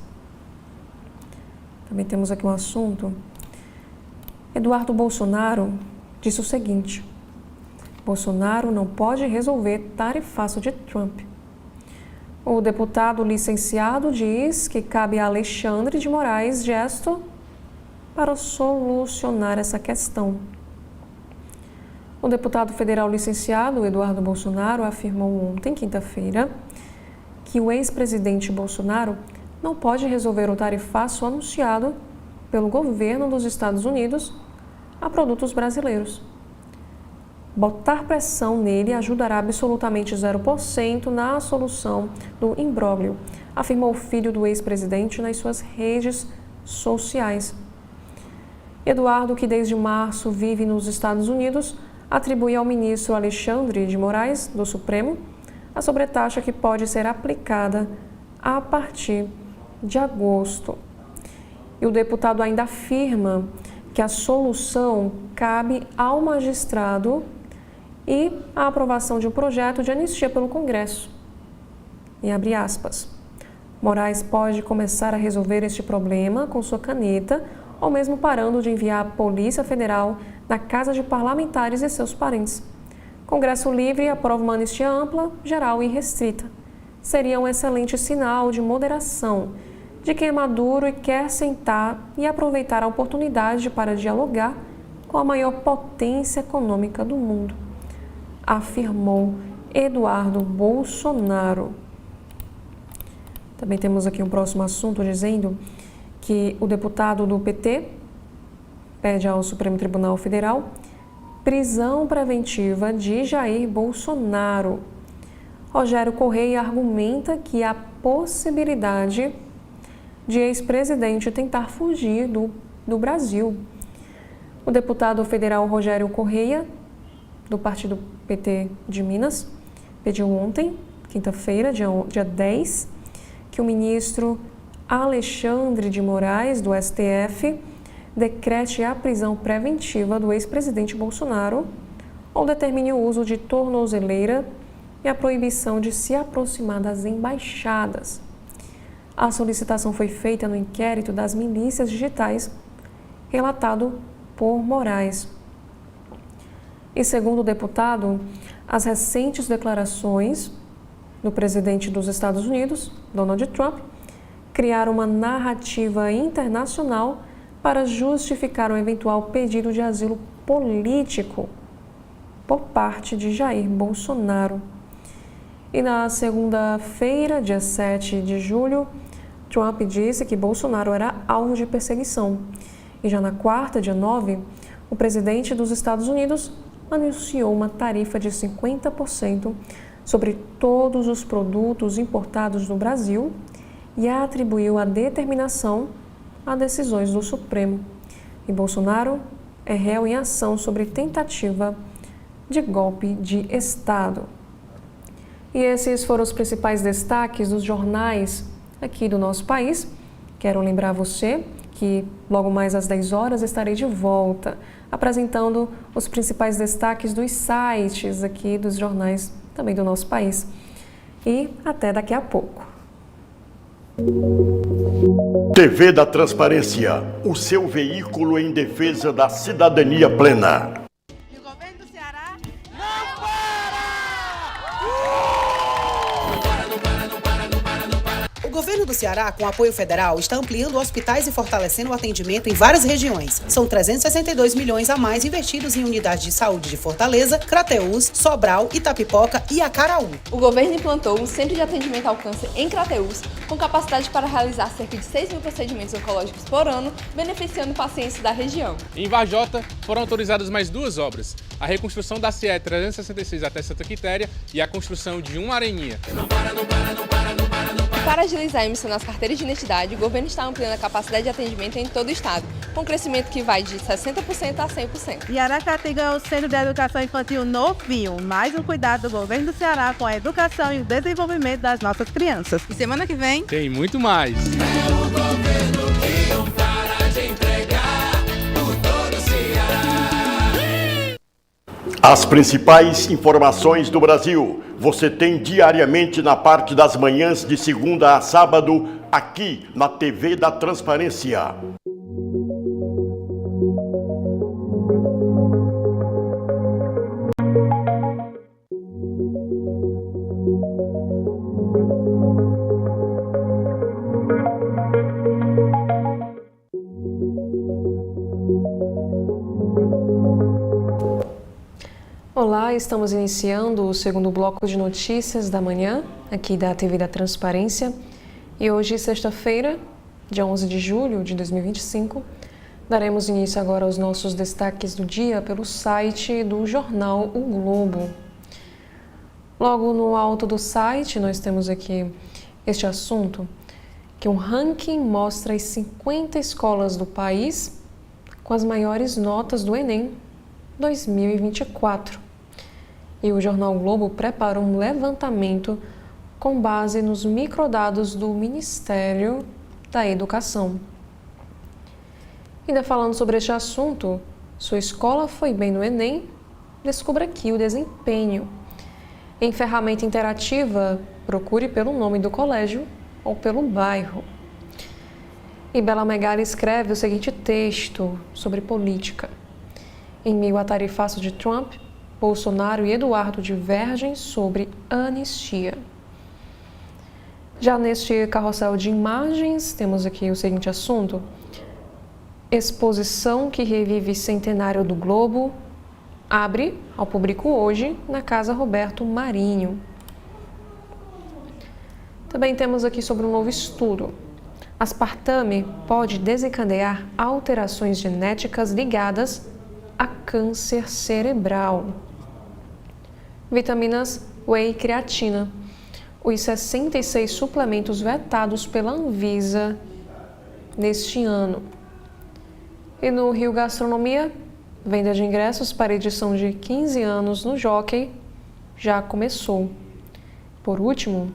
Também temos aqui um assunto. Eduardo Bolsonaro disse o seguinte: Bolsonaro não pode resolver tarifaço de Trump. O deputado licenciado diz que cabe a Alexandre de Moraes gesto para solucionar essa questão. O deputado federal licenciado Eduardo Bolsonaro afirmou ontem, quinta-feira, que o ex-presidente Bolsonaro não pode resolver o tarifaço anunciado pelo governo dos Estados Unidos a produtos brasileiros. Botar pressão nele ajudará absolutamente 0% na solução do imbróglio, afirmou o filho do ex-presidente nas suas redes sociais. Eduardo, que desde março vive nos Estados Unidos, atribui ao ministro Alexandre de Moraes, do Supremo, a sobretaxa que pode ser aplicada a partir de agosto. E o deputado ainda afirma que a solução cabe ao magistrado e a aprovação de um projeto de anistia pelo Congresso. E abre aspas. Moraes pode começar a resolver este problema com sua caneta ou mesmo parando de enviar a Polícia Federal na casa de parlamentares e seus parentes. Congresso livre aprova uma anistia ampla, geral e restrita. Seria um excelente sinal de moderação de quem é maduro e quer sentar e aproveitar a oportunidade para dialogar com a maior potência econômica do mundo, afirmou Eduardo Bolsonaro. Também temos aqui um próximo assunto dizendo que o deputado do PT pede ao Supremo Tribunal Federal prisão preventiva de Jair Bolsonaro. Rogério Correia argumenta que há possibilidade de ex-presidente tentar fugir do Brasil. O deputado federal Rogério Correia, do partido PT de Minas, pediu ontem, quinta-feira, dia 10, que o ministro Alexandre de Moraes, do STF, decrete a prisão preventiva do ex-presidente Bolsonaro ou determine o uso de tornozeleira e a proibição de se aproximar das embaixadas. A solicitação foi feita no inquérito das milícias digitais, relatado por Moraes. E segundo o deputado, as recentes declarações do presidente dos Estados Unidos, Donald Trump, criaram uma narrativa internacional para justificar um eventual pedido de asilo político por parte de Jair Bolsonaro. E na segunda-feira, dia 7 de julho, Trump disse que Bolsonaro era alvo de perseguição. E já na quarta, dia 9, o presidente dos Estados Unidos anunciou uma tarifa de 50% sobre todos os produtos importados no Brasil e atribuiu a determinação a decisões do Supremo. E Bolsonaro é réu em ação sobre tentativa de golpe de Estado. E esses foram os principais destaques dos jornais aqui do nosso país. Quero lembrar você que logo mais às 10 horas estarei de volta, apresentando os principais destaques dos sites aqui dos jornais também do nosso país. E até daqui a pouco. TV da Transparência, o seu veículo em defesa da cidadania plena. E o governo do Ceará O governo do Ceará, com apoio federal, está ampliando hospitais e fortalecendo o atendimento em várias regiões. São 362 milhões a mais investidos em unidades de saúde de Fortaleza, Crateús, Sobral, Itapipoca e Acaraú. O governo implantou um centro de atendimento ao câncer em Crateús, com capacidade para realizar cerca de 6 mil procedimentos oncológicos por ano, beneficiando pacientes da região. Em Varjota, foram autorizadas mais 2 obras, a reconstrução da CE 366 até Santa Quitéria e a construção de uma areninha. E para agilizar a emissão das carteiras de identidade, o governo está ampliando a capacidade de atendimento em todo o estado, com crescimento que vai de 60% a 100%. e Aracati ganhou o Centro de Educação Infantil novinho, mais um cuidado do governo do Ceará com a educação e o desenvolvimento das nossas crianças. E semana que vem Tem muito mais! As principais informações do Brasil você tem diariamente na parte das manhãs de segunda a sábado, aqui na TV da Transparência. Olá, estamos iniciando o segundo bloco de notícias da manhã, aqui da TV da Transparência. E hoje, sexta-feira, dia 11 de julho de 2025, daremos início agora aos nossos destaques do dia pelo site do jornal O Globo. Logo no alto do site, nós temos aqui este assunto, que um ranking mostra as 50 escolas do país com as maiores notas do Enem 2024. E o jornal Globo preparou um levantamento com base nos microdados do Ministério da Educação. Ainda falando sobre este assunto, sua escola foi bem no Enem? Descubra aqui o desempenho. Em ferramenta interativa, procure pelo nome do colégio ou pelo bairro. E Bela Megali escreve o seguinte texto sobre política. Em meio a tarifaço de Trump, Bolsonaro e Eduardo divergem sobre anistia. Já neste carrossel de imagens, temos aqui o seguinte assunto. Exposição que revive centenário do Globo abre ao público hoje na Casa Roberto Marinho. Também temos aqui sobre um novo estudo. Aspartame pode desencadear alterações genéticas ligadas a câncer cerebral. Vitaminas whey e creatina. Os 66 suplementos vetados pela Anvisa neste ano. E no Rio Gastronomia, venda de ingressos para a edição de 15 anos no Jockey já começou. Por último,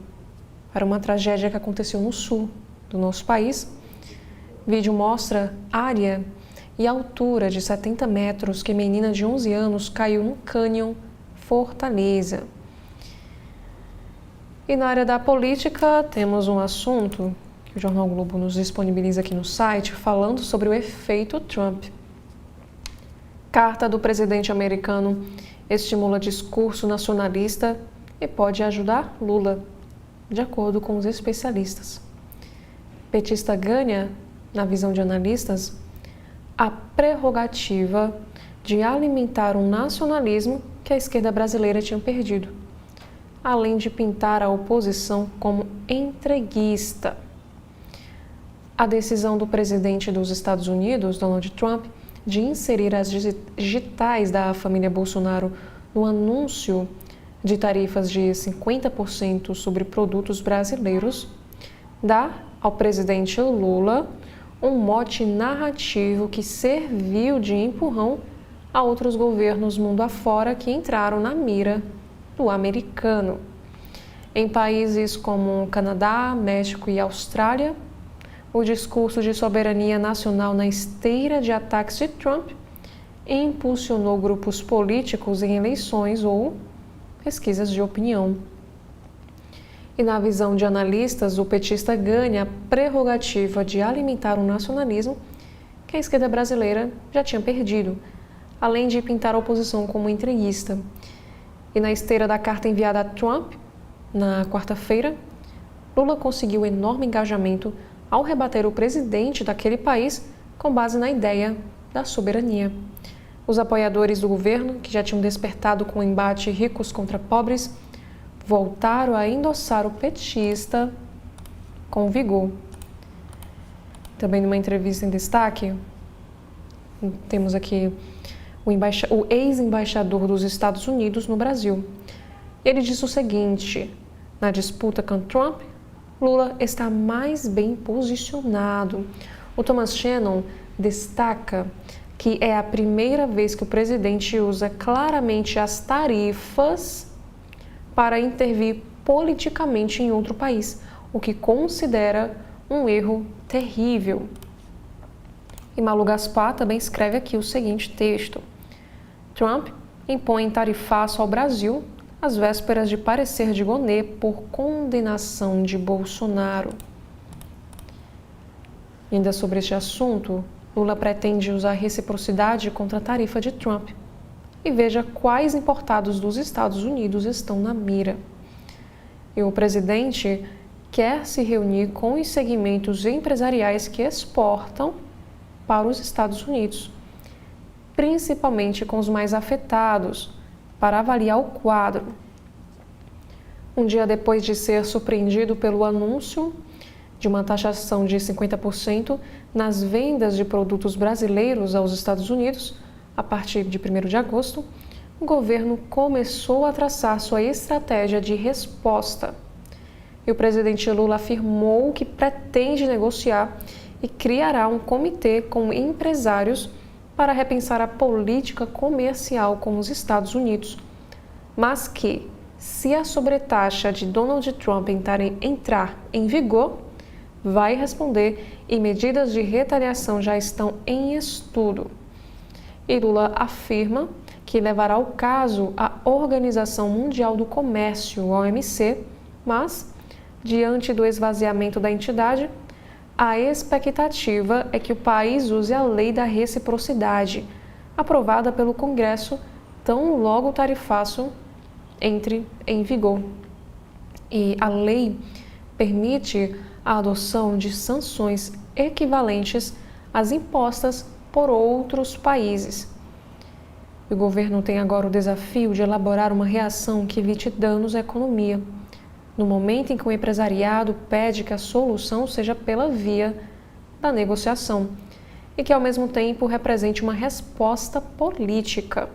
para uma tragédia que aconteceu no sul do nosso país, vídeo mostra área e altura de 70 metros que menina de 11 anos caiu no cânion Fortaleza. E na área da política, temos um assunto que o Jornal Globo nos disponibiliza aqui no site, falando sobre o efeito Trump. Carta do presidente americano estimula discurso nacionalista e pode ajudar Lula, de acordo com os especialistas. Petista ganha, na visão de analistas, a prerrogativa de alimentar um nacionalismo que a esquerda brasileira tinha perdido, além de pintar a oposição como entreguista. A decisão do presidente dos Estados Unidos, Donald Trump, de inserir as digitais da família Bolsonaro no anúncio de tarifas de 50% sobre produtos brasileiros, dá ao presidente Lula um mote narrativo que serviu de empurrão a outros governos mundo afora que entraram na mira do americano. Em países como Canadá, México e Austrália, o discurso de soberania nacional na esteira de ataques de Trump impulsionou grupos políticos em eleições ou pesquisas de opinião. E na visão de analistas, o petista ganha a prerrogativa de alimentar um nacionalismo que a esquerda brasileira já tinha perdido, além de pintar a oposição como entreguista. E na esteira da carta enviada a Trump, na quarta-feira, Lula conseguiu enorme engajamento ao rebater o presidente daquele país com base na ideia da soberania. Os apoiadores do governo, que já tinham despertado com o embate ricos contra pobres, voltaram a endossar o petista com vigor. Também numa entrevista em destaque, temos aqui o ex-embaixador dos Estados Unidos no Brasil. Ele disse o seguinte: na disputa com Trump, Lula está mais bem posicionado. O Thomas Shannon destaca que é a primeira vez que o presidente usa claramente as tarifas para intervir politicamente em outro país, o que considera um erro terrível. E Malu Gaspar também escreve aqui o seguinte texto: Trump impõe tarifaço ao Brasil às vésperas de parecer de Gonê por condenação de Bolsonaro. E ainda sobre este assunto, Lula pretende usar reciprocidade contra a tarifa de Trump. E veja quais importados dos Estados Unidos estão na mira. E o presidente quer se reunir com os segmentos empresariais que exportam para os Estados Unidos, principalmente com os mais afetados, para avaliar o quadro. Um dia depois de ser surpreendido pelo anúncio de uma taxação de 50% nas vendas de produtos brasileiros aos Estados Unidos, a partir de 1º de agosto, o governo começou a traçar sua estratégia de resposta. E o presidente Lula afirmou que pretende negociar e criará um comitê com empresários para repensar a política comercial com os Estados Unidos, mas que, se a sobretaxa de Donald Trump entrar em vigor, vai responder e medidas de retaliação já estão em estudo. E Lula afirma que levará o caso à Organização Mundial do Comércio, OMC, mas, diante do esvaziamento da entidade, a expectativa é que o país use a lei da reciprocidade, aprovada pelo Congresso, tão logo o tarifaço entre em vigor. E a lei permite a adoção de sanções equivalentes às impostas por outros países. O governo tem agora o desafio de elaborar uma reação que evite danos à economia, no momento em que o empresariado pede que a solução seja pela via da negociação e que, ao mesmo tempo, represente uma resposta política.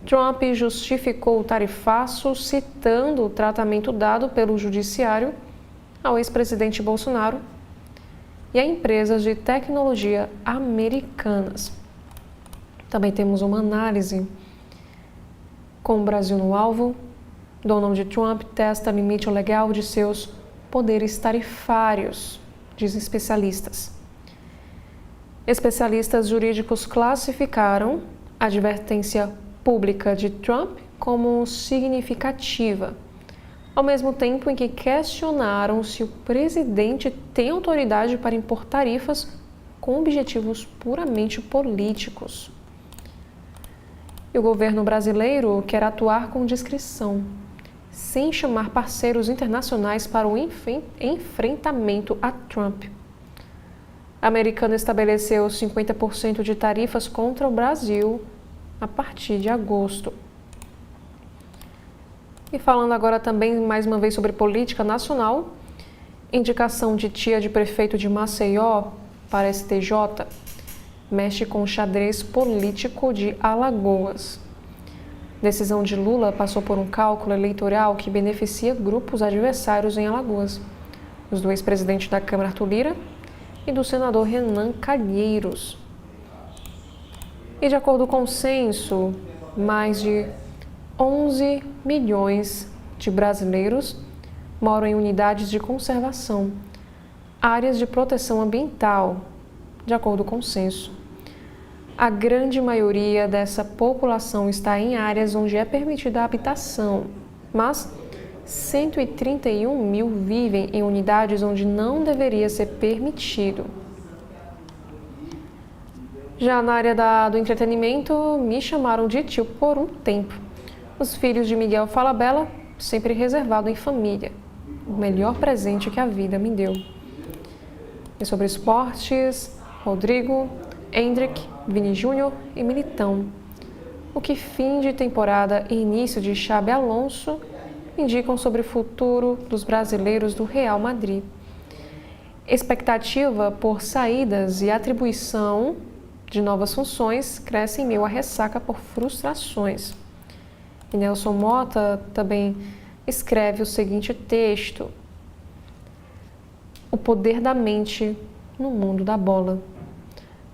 Trump justificou o tarifaço citando o tratamento dado pelo judiciário ao ex-presidente Bolsonaro e a empresas de tecnologia americanas. Também temos uma análise. Com o Brasil no alvo, Donald Trump testa limite legal de seus poderes tarifários, dizem especialistas. Especialistas jurídicos classificaram a advertência pública de Trump como significativa, ao mesmo tempo em que questionaram se o presidente tem autoridade para impor tarifas com objetivos puramente políticos. E o governo brasileiro quer atuar com discrição, sem chamar parceiros internacionais para o enfrentamento a Trump. A americana estabeleceu 50% de tarifas contra o Brasil a partir de agosto. E falando agora também mais uma vez sobre política nacional, indicação de tia de prefeito de Maceió para STJ mexe com o xadrez político de Alagoas. Decisão de Lula passou por um cálculo eleitoral que beneficia grupos adversários em Alagoas, os do ex-presidente da Câmara Arthur Lira e do senador Renan Calheiros. E de acordo com o censo, mais de 11 milhões de brasileiros moram em unidades de conservação, áreas de proteção ambiental, de acordo com o censo. A grande maioria dessa população está em áreas onde é permitida a habitação, mas 131 mil vivem em unidades onde não deveria ser permitido. Já na área do entretenimento, me chamaram de tio por um tempo. Os filhos de Miguel Falabella, sempre reservado em família. O melhor presente que a vida me deu. E sobre esportes, Rodrigo, Hendrick, Vini Júnior e Militão. O que fim de temporada e início de Xabi Alonso indicam sobre o futuro dos brasileiros do Real Madrid. Expectativa por saídas e atribuição de novas funções cresce em meio à ressaca por frustrações. E Nelson Motta também escreve o seguinte texto: o poder da mente no mundo da bola.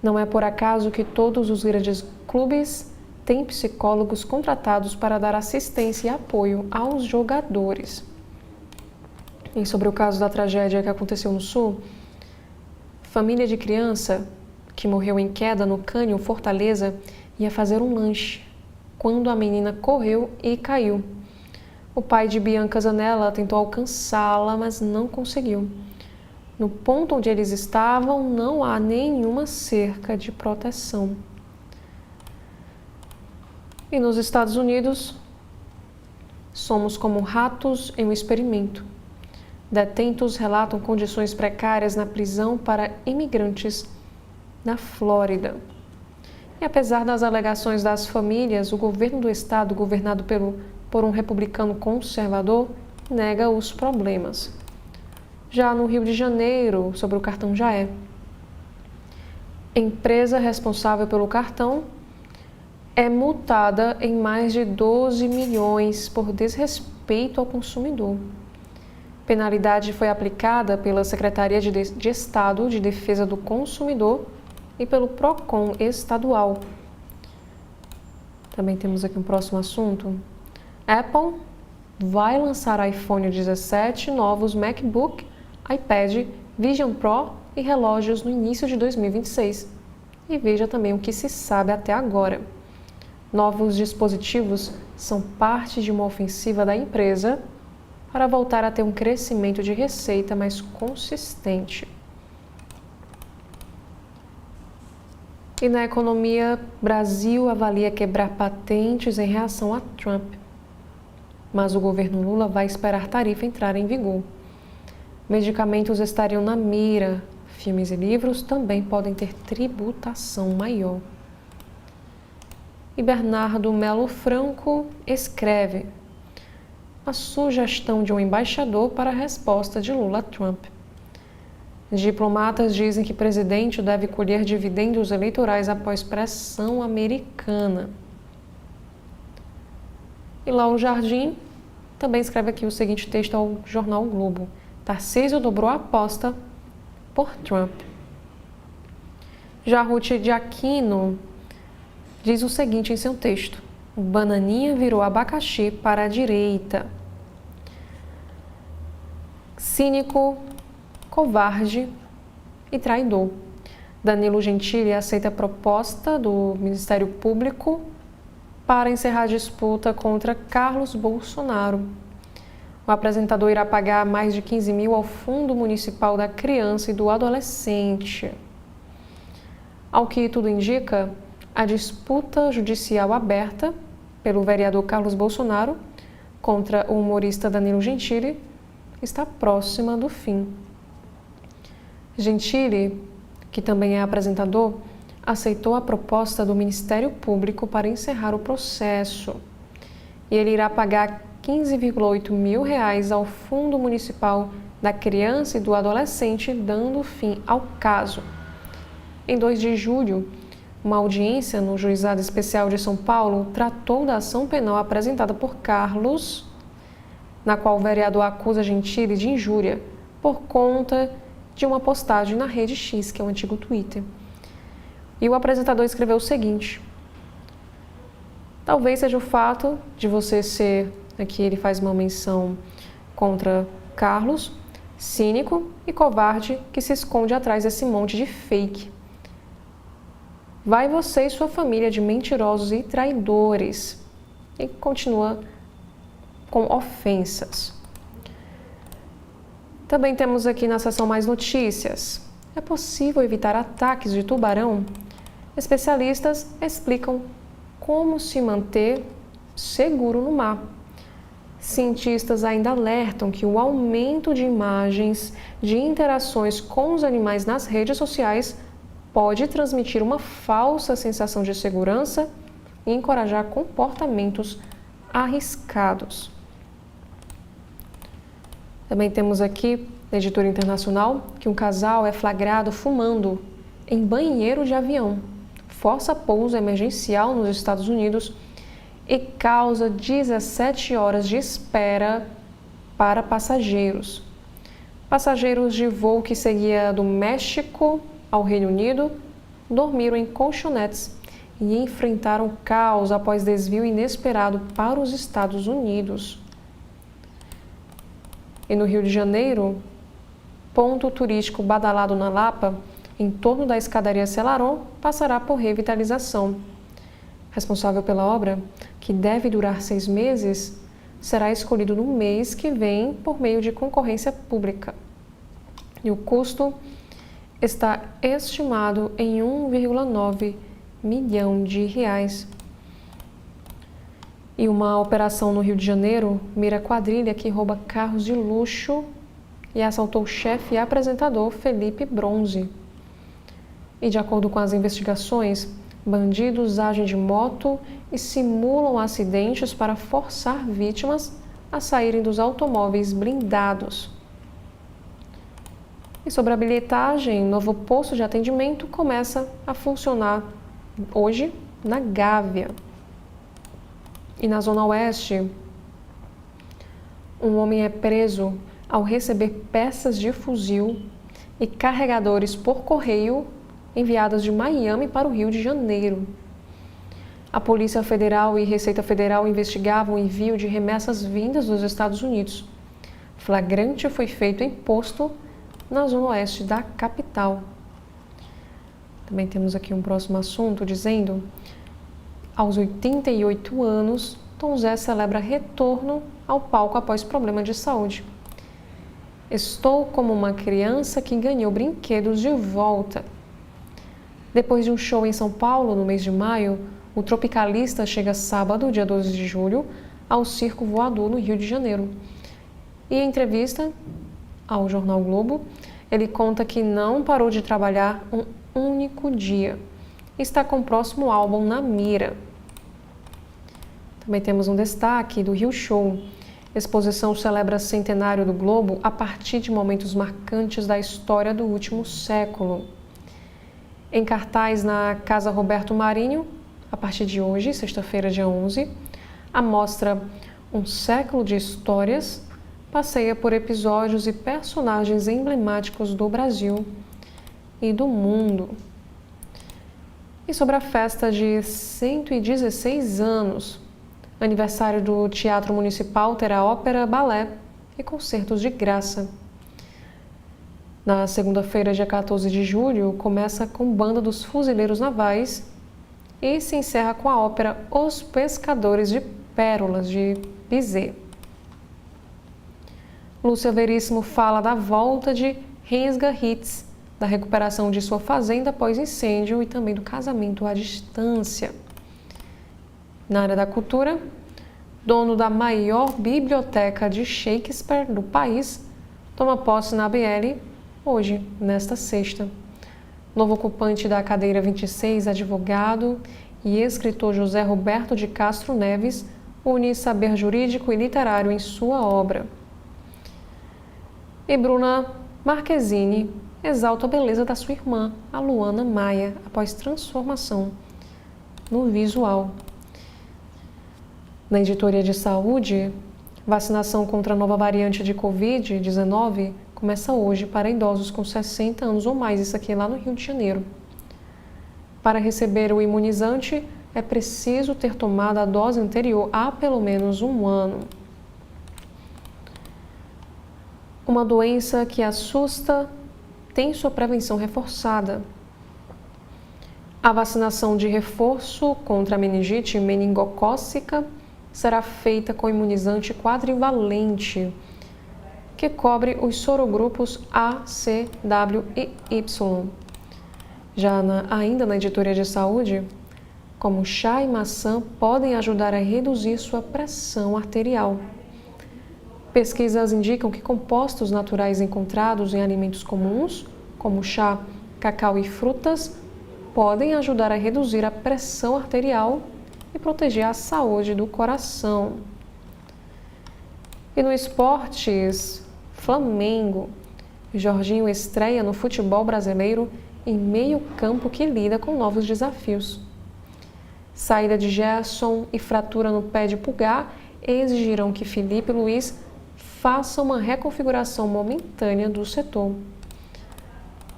Não é por acaso que todos os grandes clubes têm psicólogos contratados para dar assistência e apoio aos jogadores. E sobre o caso da tragédia que aconteceu no Sul, família de criança que morreu em queda no cânion Fortaleza ia fazer um lanche quando a menina correu e caiu. O pai de Bianca Zanella tentou alcançá-la, mas não conseguiu. No ponto onde eles estavam, não há nenhuma cerca de proteção. E nos Estados Unidos, somos como ratos em um experimento. Detentos relatam condições precárias na prisão para imigrantes na Flórida. E apesar das alegações das famílias, o governo do estado, governado por um republicano conservador, nega os problemas. Já no Rio de Janeiro, sobre o cartão Jaé, empresa responsável pelo cartão é multada em mais de 12 milhões por desrespeito ao consumidor. Penalidade foi aplicada pela Secretaria de Estado de Defesa do Consumidor e pelo PROCON estadual. Também temos aqui um próximo assunto. Apple vai lançar iPhone 17, novos MacBook, iPad, Vision Pro e relógios no início de 2026. E veja também o que se sabe até agora. Novos dispositivos são parte de uma ofensiva da empresa para voltar a ter um crescimento de receita mais consistente. E na economia, Brasil avalia quebrar patentes em reação a Trump. Mas o governo Lula vai esperar tarifa entrar em vigor. Medicamentos estariam na mira. Filmes e livros também podem ter tributação maior. E Bernardo Melo Franco escreve: a sugestão de um embaixador para a resposta de Lula a Trump. Diplomatas dizem que o presidente deve colher dividendos eleitorais após pressão americana. E Lauro Jardim também escreve aqui o seguinte texto ao jornal o Globo: Tarcísio dobrou a aposta por Trump. Já Ruth de Aquino diz o seguinte em seu texto: bananinha virou abacaxi para a direita. Cínico, covarde e traidor. Danilo Gentili aceita a proposta do Ministério Público para encerrar a disputa contra Carlos Bolsonaro. O apresentador irá pagar mais de 15 mil ao Fundo Municipal da Criança e do Adolescente. Ao que tudo indica, a disputa judicial aberta pelo vereador Carlos Bolsonaro contra o humorista Danilo Gentili está próxima do fim. Gentili, que também é apresentador, aceitou a proposta do Ministério Público para encerrar o processo. E ele irá pagar 15,8 mil reais ao Fundo Municipal da Criança e do Adolescente, dando fim ao caso. Em 2 de julho, uma audiência no Juizado Especial de São Paulo tratou da ação penal apresentada por Carlos, na qual o vereador acusa Gentili de injúria por conta de uma postagem na Rede X, que é o antigo Twitter. E o apresentador escreveu o seguinte: talvez seja o fato de você ser, aqui ele faz uma menção contra Carlos, cínico e covarde que se esconde atrás desse monte de fake. Vai você e sua família de mentirosos e traidores. E continua com ofensas. Também temos aqui na seção Mais Notícias. É possível evitar ataques de tubarão? Especialistas explicam como se manter seguro no mar. Cientistas ainda alertam que o aumento de imagens de interações com os animais nas redes sociais pode transmitir uma falsa sensação de segurança e encorajar comportamentos arriscados. Também temos aqui, na Editora Internacional, que um casal é flagrado fumando em banheiro de avião, força pouso emergencial nos Estados Unidos e causa 17 horas de espera para passageiros. Passageiros de voo que seguia do México ao Reino Unido dormiram em colchonetes e enfrentaram caos após desvio inesperado para os Estados Unidos. E no Rio de Janeiro, ponto turístico badalado na Lapa, em torno da escadaria Selarón, passará por revitalização. Responsável pela obra, que deve durar 6 meses, será escolhido no mês que vem por meio de concorrência pública. E o custo está estimado em 1,9 milhão de reais. E uma operação no Rio de Janeiro mira quadrilha que rouba carros de luxo e assaltou o chefe e apresentador Felipe Bronze. E de acordo com as investigações, bandidos agem de moto e simulam acidentes para forçar vítimas a saírem dos automóveis blindados. E sobre a bilhetagem, novo posto de atendimento começa a funcionar hoje na Gávea. E na Zona Oeste, um homem é preso ao receber peças de fuzil e carregadores por correio enviadas de Miami para o Rio de Janeiro. A Polícia Federal e Receita Federal investigavam o envio de remessas vindas dos Estados Unidos. Flagrante foi feito em posto na Zona Oeste da capital. Também temos aqui um próximo assunto dizendo: aos 88 anos, Tom Zé celebra retorno ao palco após problema de saúde. Estou como uma criança que ganhou brinquedos de volta. Depois de um show em São Paulo, no mês de maio, o tropicalista chega sábado, dia 12 de julho, ao Circo Voador, no Rio de Janeiro. E em entrevista ao jornal Globo, ele conta que não parou de trabalhar um único dia. Está com o próximo álbum na mira. Também temos um destaque do Rio Show. Exposição celebra centenário do Globo a partir de momentos marcantes da história do último século. Em cartaz na Casa Roberto Marinho, a partir de hoje, sexta-feira, dia 11, a mostra Um Século de Histórias passeia por episódios e personagens emblemáticos do Brasil e do mundo. E sobre a festa de 116 anos, aniversário do Teatro Municipal terá ópera, balé e concertos de graça. Na segunda-feira, dia 14 de julho, começa com Banda dos Fuzileiros Navais e se encerra com a ópera Os Pescadores de Pérolas, de Bizet. Lúcia Veríssimo fala da volta de Rensga Hitz, da recuperação de sua fazenda após incêndio e também do casamento à distância. Na área da cultura, dono da maior biblioteca de Shakespeare do país toma posse na ABL hoje, nesta sexta. Novo ocupante da cadeira 26, advogado e escritor José Roberto de Castro Neves, une saber jurídico e literário em sua obra. E Bruna Marquezine exalta a beleza da sua irmã, a Luana Maia, após transformação no visual. Na editoria de saúde, vacinação contra a nova variante de Covid-19 começa hoje para idosos com 60 anos ou mais, isso aqui é lá no Rio de Janeiro. Para receber o imunizante, é preciso ter tomado a dose anterior há pelo menos 1 ano. Uma doença que assusta tem sua prevenção reforçada. A vacinação de reforço contra a meningite meningocócica será feita com imunizante quadrivalente, que cobre os sorogrupos A, C, W e Y. Já ainda na editoria de saúde, como chá e maçã podem ajudar a reduzir sua pressão arterial. Pesquisas indicam que compostos naturais encontrados em alimentos comuns, como chá, cacau e frutas, podem ajudar a reduzir a pressão arterial e proteger a saúde do coração. E no esportes, Flamengo. Jorginho estreia no futebol brasileiro em meio campo que lida com novos desafios. Saída de Gerson e fratura no pé de Pulgar exigirão que Felipe Luiz faça uma reconfiguração momentânea do setor.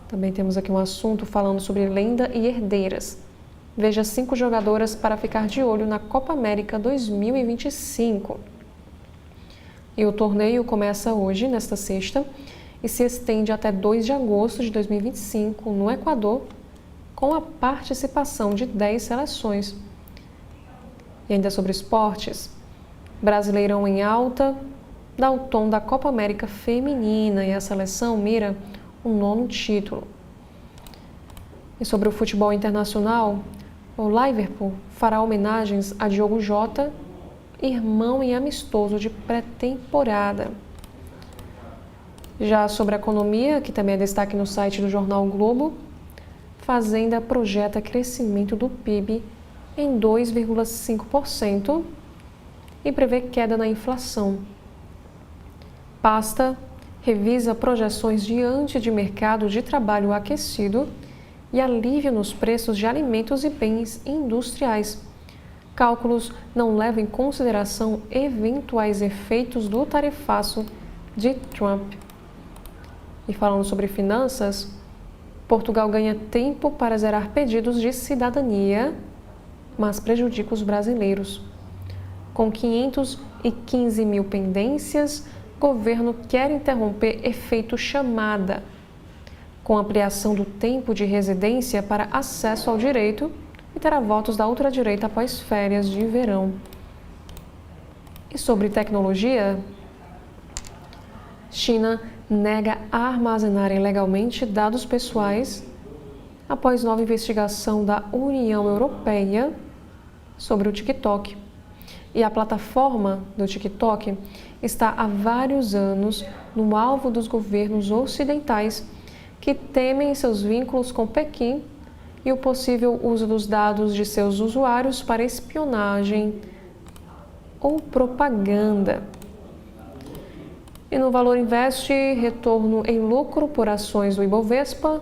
Também temos aqui um assunto falando sobre lenda e herdeiras. Veja 5 jogadoras para ficar de olho na Copa América 2025. E o torneio começa hoje, nesta sexta, e se estende até 2 de agosto de 2025 no Equador, com a participação de 10 seleções. E ainda sobre esportes, Brasileirão em alta dá o tom da Copa América feminina e a seleção mira um 9º título. E sobre o futebol internacional, o Liverpool fará homenagens a Diogo Jota, irmão e amistoso de pré-temporada. Já sobre a economia, que também é destaque no site do jornal Globo, Fazenda projeta crescimento do PIB em 2,5% e prevê queda na inflação. Pasta revisa projeções diante de mercado de trabalho aquecido e alívio nos preços de alimentos e bens industriais. Cálculos não levam em consideração eventuais efeitos do tarifaço de Trump. E falando sobre finanças, Portugal ganha tempo para zerar pedidos de cidadania, mas prejudica os brasileiros. Com 515 mil pendências, o governo quer interromper efeito chamada, com ampliação do tempo de residência para acesso ao direito e terá votos da ultradireita após férias de verão. E sobre tecnologia, China nega armazenar ilegalmente dados pessoais após nova investigação da União Europeia sobre o TikTok. E a plataforma do TikTok está há vários anos no alvo dos governos ocidentais que temem seus vínculos com Pequim e o possível uso dos dados de seus usuários para espionagem ou propaganda. E no Valor Invest, retorno em lucro por ações do Ibovespa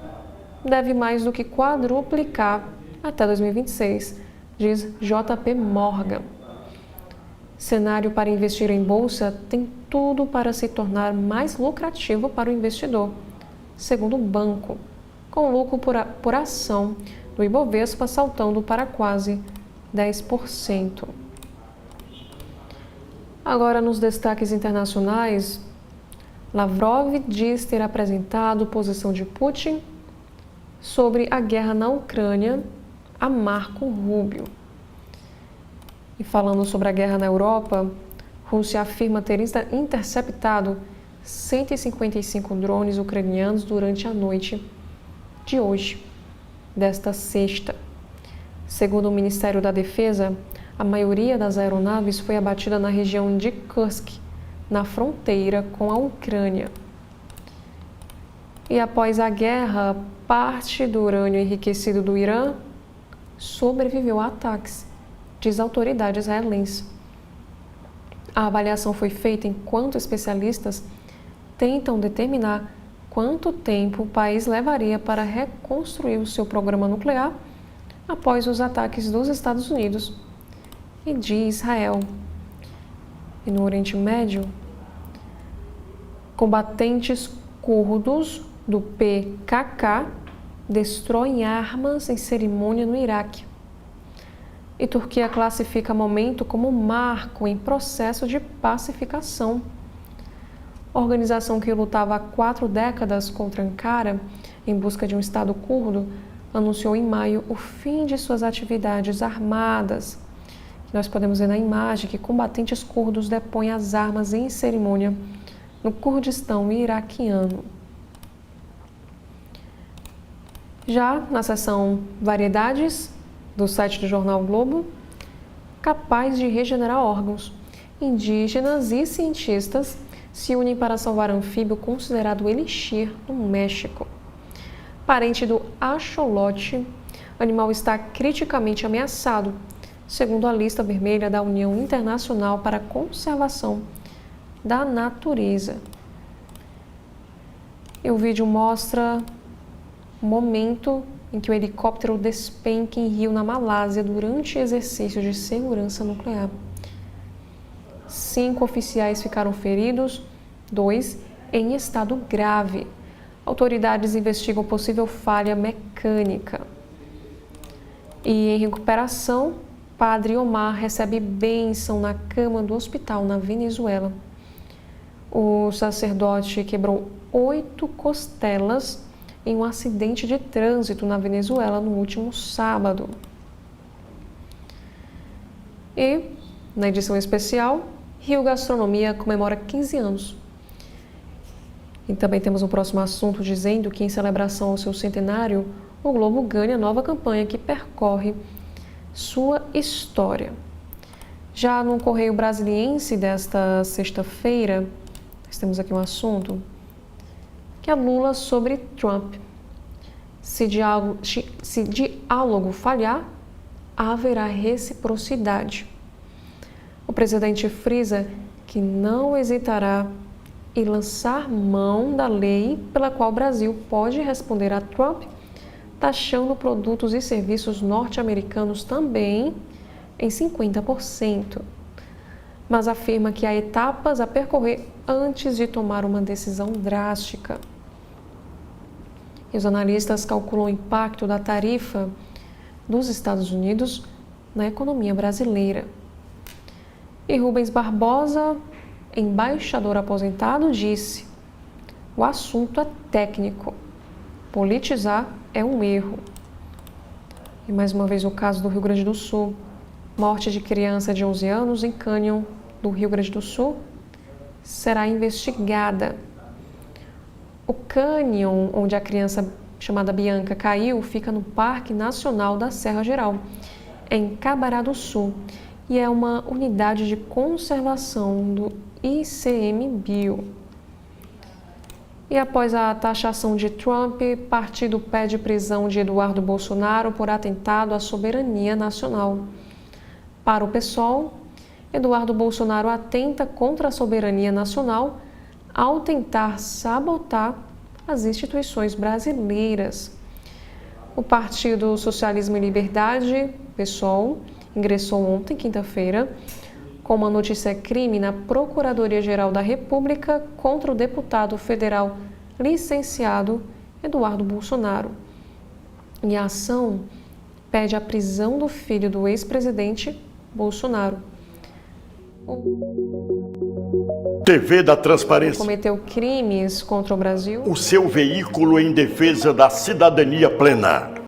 deve mais do que quadruplicar até 2026, diz JP Morgan. Cenário para investir em bolsa tem tudo para se tornar mais lucrativo para o investidor, segundo o banco, com lucro por ação do Ibovespa saltando para quase 10%. Agora, nos destaques internacionais, Lavrov diz ter apresentado posição de Putin sobre a guerra na Ucrânia a Marco Rubio. E falando sobre a guerra na Europa, Rússia afirma ter interceptado 155 drones ucranianos durante a noite de hoje, desta sexta. Segundo o Ministério da Defesa, a maioria das aeronaves foi abatida na região de Kursk, na fronteira com a Ucrânia. E após a guerra, parte do urânio enriquecido do Irã sobreviveu a ataques, diz a autoridade israelense. A avaliação foi feita enquanto especialistas tentam determinar quanto tempo o país levaria para reconstruir o seu programa nuclear após os ataques dos Estados Unidos e de Israel. E no Oriente Médio, combatentes curdos do PKK destroem armas em cerimônia no Iraque. E Turquia classifica momento como marco em processo de pacificação. A organização que lutava há 4 décadas contra Ankara em busca de um Estado curdo anunciou em maio o fim de suas atividades armadas. Nós podemos ver na imagem que combatentes curdos depõem as armas em cerimônia no Kurdistão iraquiano. Já na seção Variedades do site do jornal Globo, capaz de regenerar órgãos, indígenas e cientistas se unem para salvar anfíbio considerado elixir no México. Parente do axolote, animal está criticamente ameaçado, segundo a lista vermelha da União Internacional para a Conservação da Natureza. E o vídeo mostra o momento em que o helicóptero despenca em rio na Malásia durante exercício de segurança nuclear. 5 oficiais ficaram feridos, 2 em estado grave. Autoridades investigam possível falha mecânica. E em recuperação, Padre Omar recebe bênção na cama do hospital na Venezuela. O sacerdote quebrou 8 costelas em um acidente de trânsito na Venezuela no último sábado. E, na edição especial, Rio Gastronomia comemora 15 anos. E também temos um próximo assunto dizendo que, em celebração ao seu centenário, o Globo ganha nova campanha que percorre sua história. Já no Correio Brasiliense desta sexta-feira, nós temos aqui um assunto que é Lula sobre Trump. Se diálogo falhar, haverá reciprocidade. O presidente frisa que não hesitará em lançar mão da lei pela qual o Brasil pode responder a Trump, taxando produtos e serviços norte-americanos também em 50%. Mas afirma que há etapas a percorrer antes de tomar uma decisão drástica. E os analistas calculam o impacto da tarifa dos Estados Unidos na economia brasileira. E Rubens Barbosa, embaixador aposentado, disse: o assunto é técnico, politizar é um erro. E mais uma vez o caso do Rio Grande do Sul, morte de criança de 11 anos em cânion do Rio Grande do Sul, será investigada. O cânion onde a criança chamada Bianca caiu fica no Parque Nacional da Serra Geral, em Cabará do Sul, e é uma unidade de conservação do ICMBio. E após a taxação de Trump, partido pede prisão de Eduardo Bolsonaro por atentado à soberania nacional. Para o PSOL, Eduardo Bolsonaro atenta contra a soberania nacional ao tentar sabotar as instituições brasileiras. O Partido Socialismo e Liberdade, PSOL, ingressou ontem, quinta-feira, com uma notícia-crime na Procuradoria-Geral da República contra o deputado federal licenciado Eduardo Bolsonaro. E a ação pede a prisão do filho do ex-presidente Bolsonaro. TV da Transparência. Cometeu crimes contra o Brasil. O seu veículo em defesa da cidadania plena.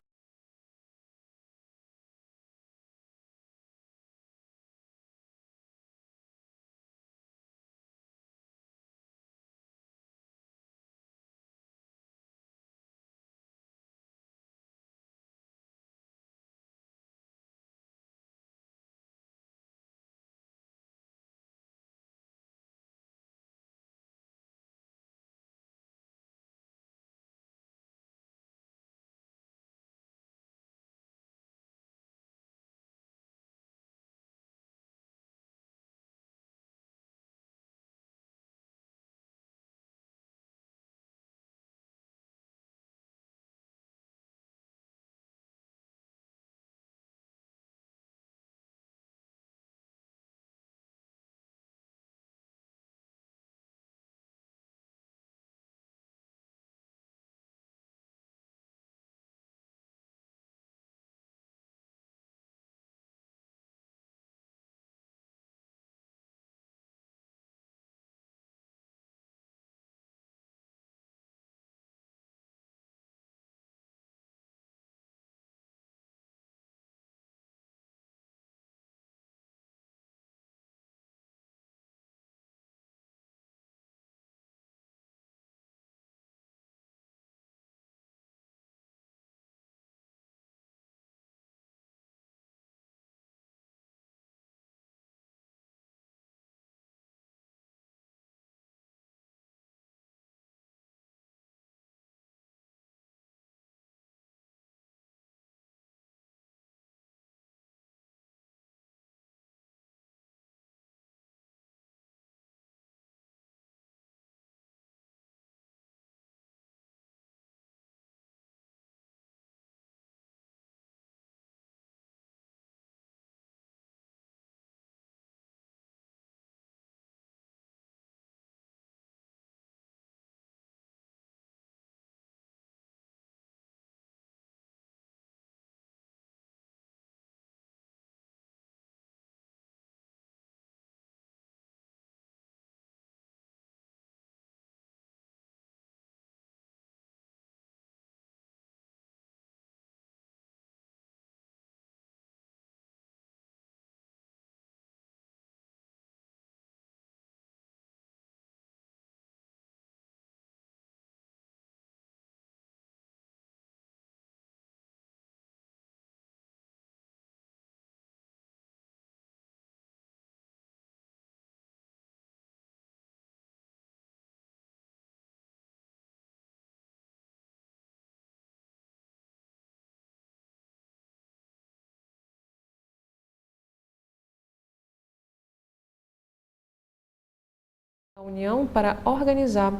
A União para organizar,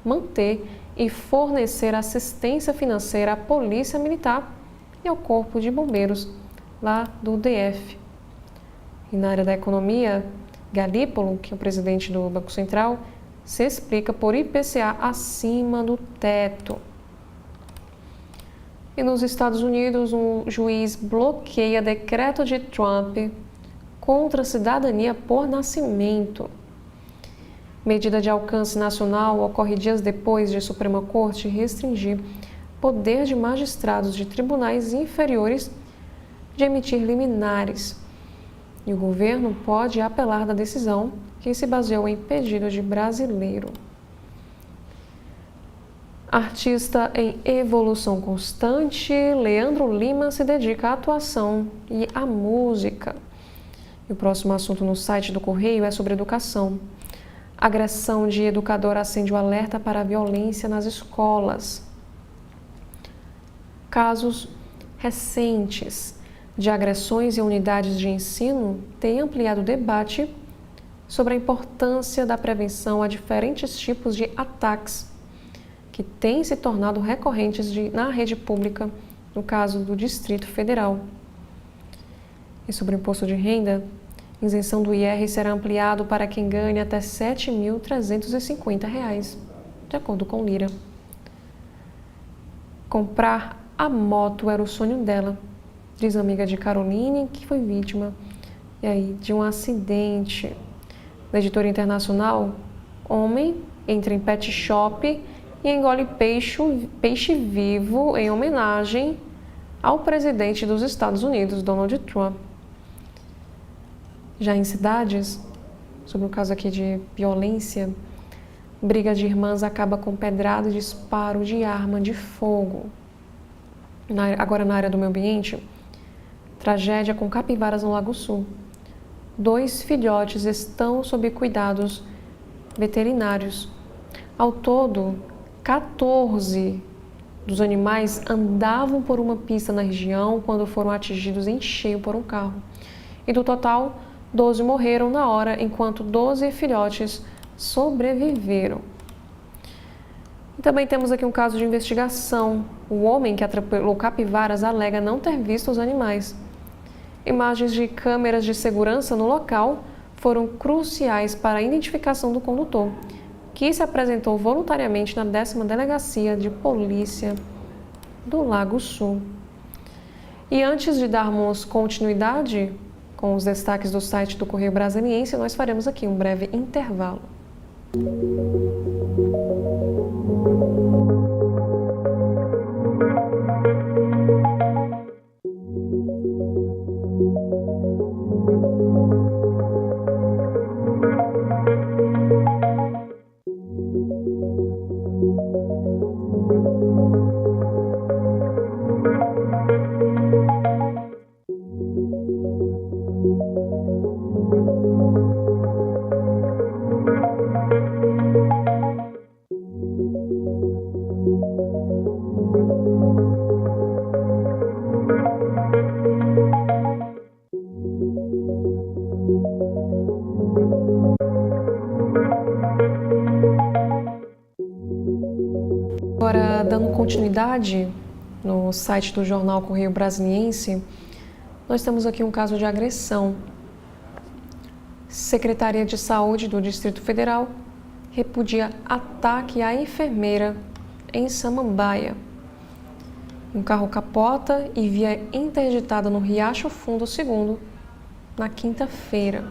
manter e fornecer assistência financeira à Polícia Militar e ao Corpo de Bombeiros, lá do DF. E na área da economia, Galípolo, que é o presidente do Banco Central, se explica por IPCA acima do teto. E nos Estados Unidos, um juiz bloqueia decreto de Trump contra a cidadania por nascimento. Medida de alcance nacional ocorre dias depois de a Suprema Corte restringir poder de magistrados de tribunais inferiores de emitir liminares. E o governo pode apelar da decisão, que se baseou em pedido de brasileiro. Artista em evolução constante, Leandro Lima se dedica à atuação e à música. E o próximo assunto no site do Correio é sobre educação. Agressão de educador acende o alerta para a violência nas escolas. Casos recentes de agressões em unidades de ensino têm ampliado o debate sobre a importância da prevenção a diferentes tipos de ataques que têm se tornado recorrentes na rede pública, no caso do Distrito Federal. E sobre o imposto de renda, a isenção do IR será ampliado para quem ganha até R$ 7.350, de acordo com Lira. Comprar a moto era o sonho dela, diz a amiga de Caroline, que foi vítima de um acidente. Na editora internacional, homem entra em pet shop e engole peixe vivo em homenagem ao presidente dos Estados Unidos, Donald Trump. Já em cidades, sobre o caso aqui de violência, briga de irmãs acaba com pedrada e disparo de arma de fogo. Agora na área do meio ambiente, tragédia com capivaras no Lago Sul. 2 filhotes estão sob cuidados veterinários. Ao todo, 14 dos animais andavam por uma pista na região quando foram atingidos em cheio por um carro. E do total, 12 morreram na hora, enquanto 12 filhotes sobreviveram. E também temos aqui um caso de investigação. O homem que atropelou capivaras alega não ter visto os animais. Imagens de câmeras de segurança no local foram cruciais para a identificação do condutor, que se apresentou voluntariamente na 10ª Delegacia de Polícia do Lago Sul. E antes de darmos continuidade com os destaques do site do Correio Brasiliense, nós faremos aqui um breve intervalo. Agora, dando continuidade no site do jornal Correio Brasiliense, nós temos aqui um caso de agressão. Secretaria de Saúde do Distrito Federal repudia ataque à enfermeira em Samambaia. Um carro capota e via interditada no Riacho Fundo II na quinta-feira.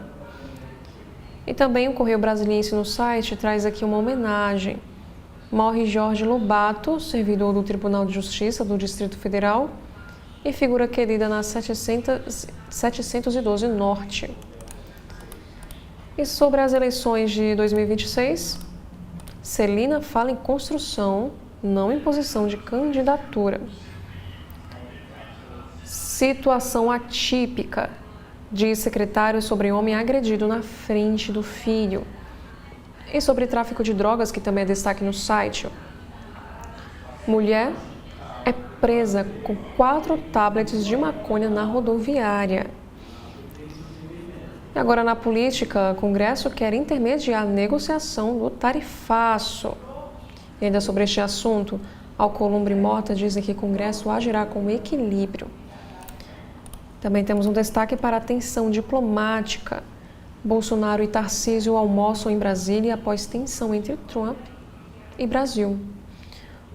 E também o Correio Brasiliense no site traz aqui uma homenagem. Morre Jorge Lobato, servidor do Tribunal de Justiça do Distrito Federal e figura querida na 712 Norte. E sobre as eleições de 2026, Celina fala em construção, não em posição de candidatura. Situação atípica, diz secretário sobre homem agredido na frente do filho. E sobre tráfico de drogas, que também é destaque no site. Mulher é presa com 4 tablets de maconha na rodoviária. E agora na política, o Congresso quer intermediar a negociação do tarifaço. E ainda sobre este assunto, Alcolumbre e Mota dizem que o Congresso agirá com equilíbrio. Também temos um destaque para a tensão diplomática. Bolsonaro e Tarcísio almoçam em Brasília após tensão entre Trump e Brasil.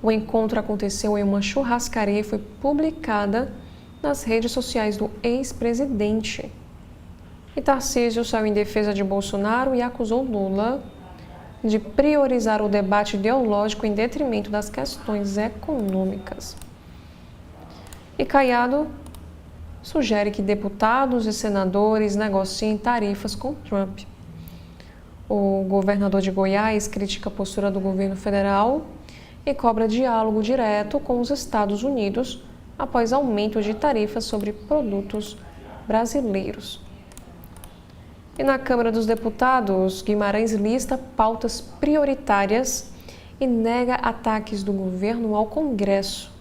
O encontro aconteceu em uma churrascaria e foi publicada nas redes sociais do ex-presidente. E Tarcísio saiu em defesa de Bolsonaro e acusou Lula de priorizar o debate ideológico em detrimento das questões econômicas. E Caiado sugere que deputados e senadores negociem tarifas com Trump. O governador de Goiás critica a postura do governo federal e cobra diálogo direto com os Estados Unidos após aumento de tarifas sobre produtos brasileiros. E na Câmara dos Deputados, Guimarães lista pautas prioritárias e nega ataques do governo ao Congresso.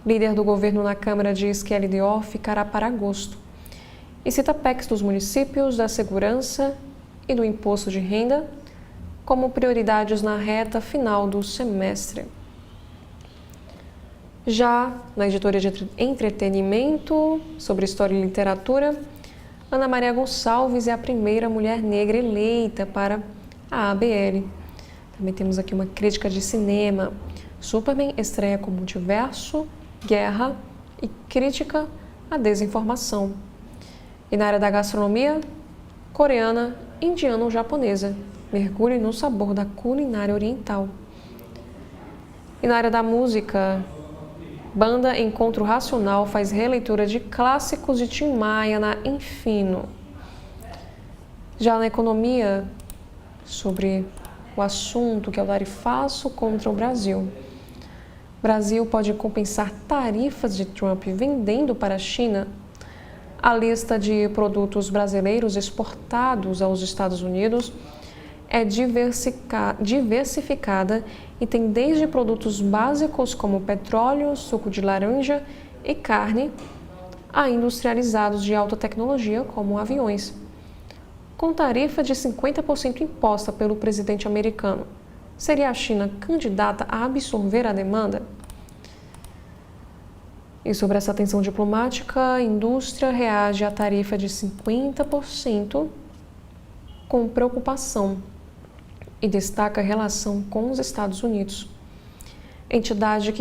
Líder do governo na Câmara diz que a LDO ficará para agosto e cita PECs dos municípios, da segurança e do imposto de renda como prioridades na reta final do semestre. Já na editoria de entretenimento, sobre história e literatura, Ana Maria Gonçalves é a primeira mulher negra eleita para a ABL. Também temos aqui uma crítica de cinema. Superman estreia com multiverso, guerra e crítica à desinformação. E na área da gastronomia, coreana, indiana ou japonesa, mergulhe no sabor da culinária oriental. E na área da música, banda Encontro Racional faz releitura de clássicos de Tim Maia na Infino. Já na economia, sobre o assunto que é o tarifaço contra o Brasil. Brasil pode compensar tarifas de Trump vendendo para a China. A lista de produtos brasileiros exportados aos Estados Unidos é diversificada e tem desde produtos básicos como petróleo, suco de laranja e carne, a industrializados de alta tecnologia como aviões. Com tarifa de 50% imposta pelo presidente americano, seria a China candidata a absorver a demanda? E sobre essa tensão diplomática, a indústria reage à tarifa de 50% com preocupação e destaca a relação com os Estados Unidos. Entidades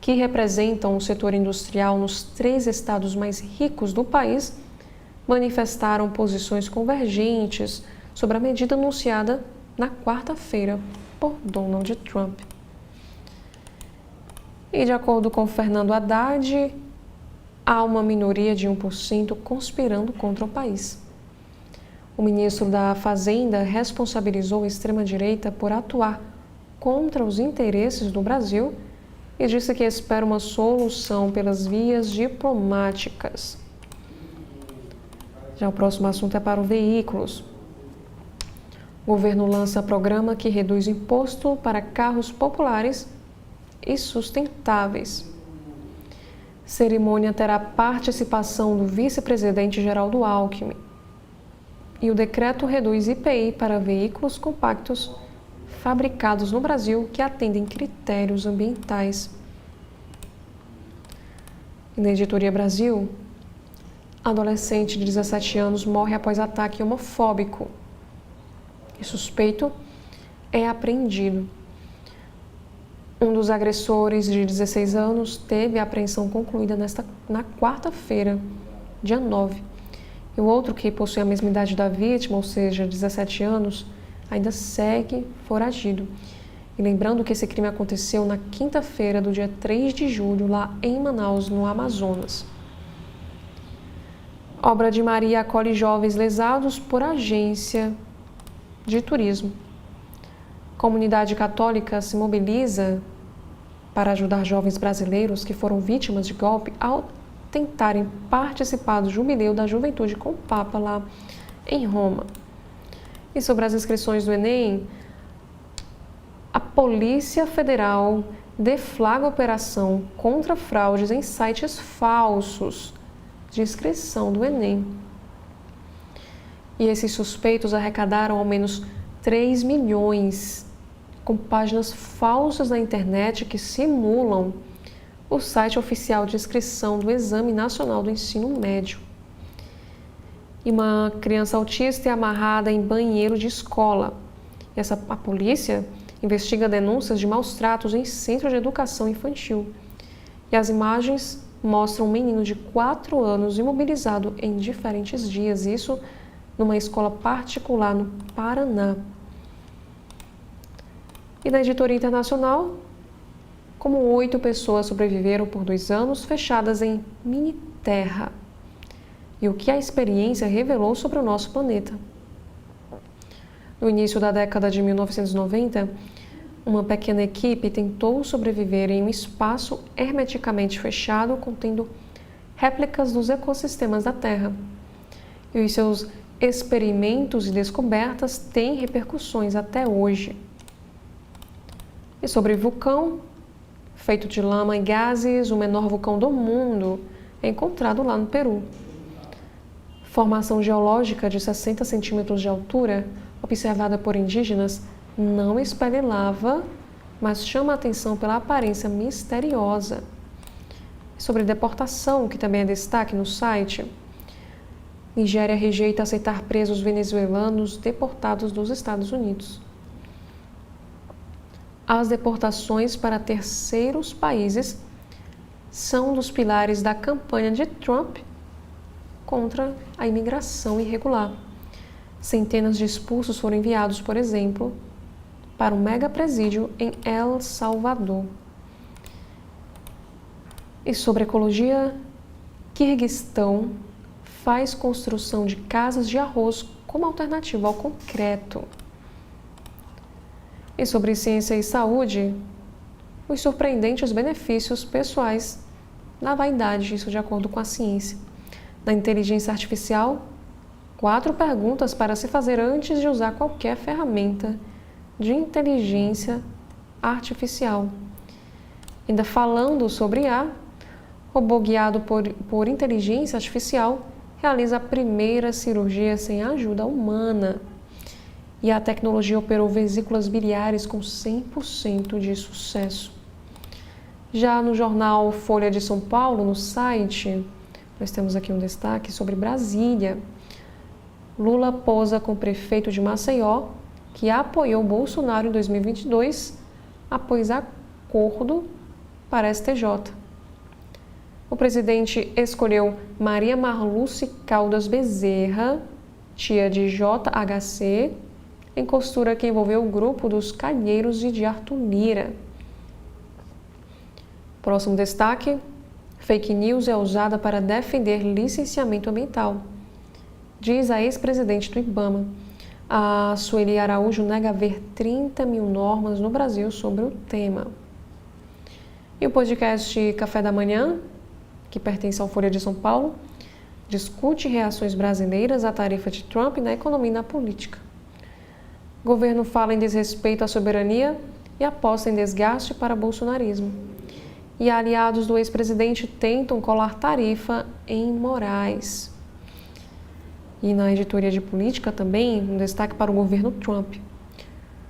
que representam o setor industrial nos 3 estados mais ricos do país manifestaram posições convergentes sobre a medida anunciada na quarta-feira por Donald Trump. E de acordo com Fernando Haddad, há uma minoria de 1% conspirando contra o país. O ministro da Fazenda responsabilizou a extrema-direita por atuar contra os interesses do Brasil e disse que espera uma solução pelas vias diplomáticas. Já o próximo assunto é para os veículos. O governo lança programa que reduz imposto para carros populares e sustentáveis. Cerimônia terá participação do vice-presidente Geraldo Alckmin. E o decreto reduz IPI para veículos compactos fabricados no Brasil que atendem critérios ambientais. E na Editoria Brasil, adolescente de 17 anos morre após ataque homofóbico. E suspeito é apreendido. Um dos agressores de 16 anos teve a apreensão concluída na quarta-feira, dia 9. E o outro, que possui a mesma idade da vítima, ou seja, 17 anos, ainda segue foragido. E lembrando que esse crime aconteceu na quinta-feira do dia 3 de julho, lá em Manaus, no Amazonas. Obra de Maria acolhe jovens lesados por agência de turismo. Comunidade católica se mobiliza para ajudar jovens brasileiros que foram vítimas de golpe ao tentarem participar do jubileu da juventude com o Papa lá em Roma. E sobre as inscrições do Enem, a Polícia Federal deflagra operação contra fraudes em sites falsos de inscrição do Enem. E esses suspeitos arrecadaram ao menos 3 milhões com páginas falsas na internet que simulam o site oficial de inscrição do Exame Nacional do Ensino Médio. E uma criança autista é amarrada em banheiro de escola. A polícia investiga denúncias de maus tratos em centro de educação infantil. E as imagens mostram um menino de 4 anos imobilizado em diferentes dias, isso numa escola particular no Paraná. E na editoria internacional, como 8 pessoas sobreviveram por 2 anos fechadas em mini-terra. E o que a experiência revelou sobre o nosso planeta. No início da década de 1990, uma pequena equipe tentou sobreviver em um espaço hermeticamente fechado contendo réplicas dos ecossistemas da Terra. E os seus experimentos e descobertas têm repercussões até hoje. E sobre o vulcão, feito de lama e gases, o menor vulcão do mundo é encontrado lá no Peru. Formação geológica de 60 centímetros de altura, observada por indígenas, não expele lava, mas chama a atenção pela aparência misteriosa. Sobre deportação, que também é destaque no site, Nigéria rejeita aceitar presos venezuelanos deportados dos Estados Unidos. As deportações para terceiros países são um dos pilares da campanha de Trump contra a imigração irregular. Centenas de expulsos foram enviados, por exemplo, para um mega-presídio em El Salvador. E sobre ecologia, Quirguistão faz construção de casas de arroz como alternativa ao concreto. E sobre ciência e saúde, os surpreendentes benefícios pessoais da vaidade, isso de acordo com a ciência. Na inteligência artificial, 4 perguntas para se fazer antes de usar qualquer ferramenta de inteligência artificial. Ainda falando sobre IA, robô guiado por inteligência artificial realiza a primeira cirurgia sem ajuda humana. E a tecnologia operou vesículas biliares com 100% de sucesso. Já no jornal Folha de São Paulo, no site, nós temos aqui um destaque sobre Brasília. Lula posa com o prefeito de Maceió, que apoiou Bolsonaro em 2022, após acordo para STJ. O presidente escolheu Maria Marluce Caldas Bezerra, tia de JHC, em costura que envolveu o grupo dos Calheiros de Arthur Lira. Próximo destaque, fake news é usada para defender licenciamento ambiental. Diz a ex-presidente do IBAMA. A Sueli Araújo nega haver 30 mil normas no Brasil sobre o tema. E o podcast Café da Manhã, que pertence ao Folha de São Paulo, discute reações brasileiras à tarifa de Trump na economia e na política. O governo fala em desrespeito à soberania e aposta em desgaste para bolsonarismo. E aliados do ex-presidente tentam colar tarifa em Moraes. E na editoria de política também, um destaque para o governo Trump.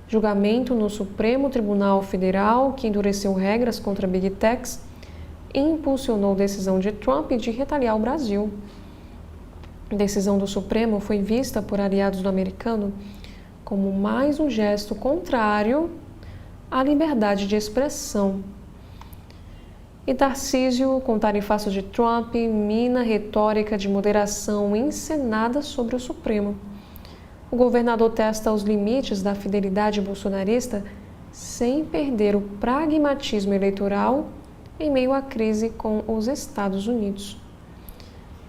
Julgamento no Supremo Tribunal Federal, que endureceu regras contra Big Techs, impulsionou decisão de Trump de retaliar o Brasil. A decisão do Supremo foi vista por aliados do americano como mais um gesto contrário à liberdade de expressão. E Tarcísio, com tarifaço de Trump, mina retórica de moderação encenada sobre o Supremo. O governador testa os limites da fidelidade bolsonarista sem perder o pragmatismo eleitoral em meio à crise com os Estados Unidos.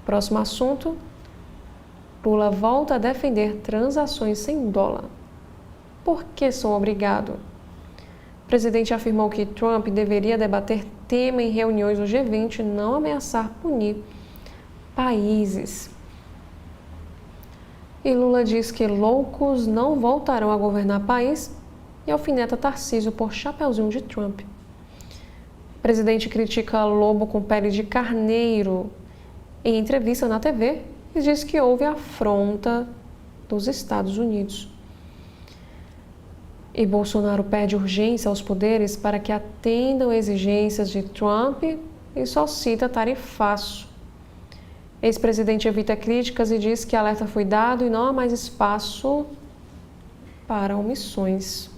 Próximo assunto, Lula volta a defender transações sem dólar. Por que sou obrigado? O presidente afirmou que Trump deveria debater tema em reuniões do G20 e não ameaçar punir países. E Lula diz que loucos não voltarão a governar país e alfineta Tarcísio por chapeuzinho de Trump. O presidente critica lobo com pele de carneiro em entrevista na TV e diz que houve afronta dos Estados Unidos. E Bolsonaro pede urgência aos poderes para que atendam exigências de Trump e só cita tarifaço. Ex-presidente evita críticas e diz que alerta foi dado e não há mais espaço para omissões.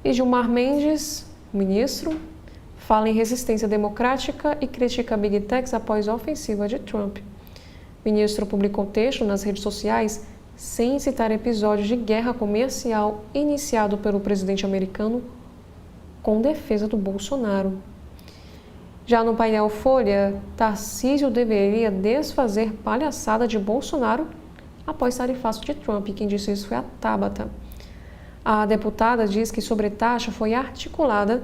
E Gilmar Mendes, ministro, fala em resistência democrática e critica Big Techs após a ofensiva de Trump. O ministro publicou texto nas redes sociais sem citar episódios de guerra comercial iniciado pelo presidente americano com defesa do Bolsonaro. Já no painel Folha, Tarcísio deveria desfazer palhaçada de Bolsonaro após tarifaço de Trump. Quem disse isso foi a Tabata. A deputada diz que sobretaxa foi articulada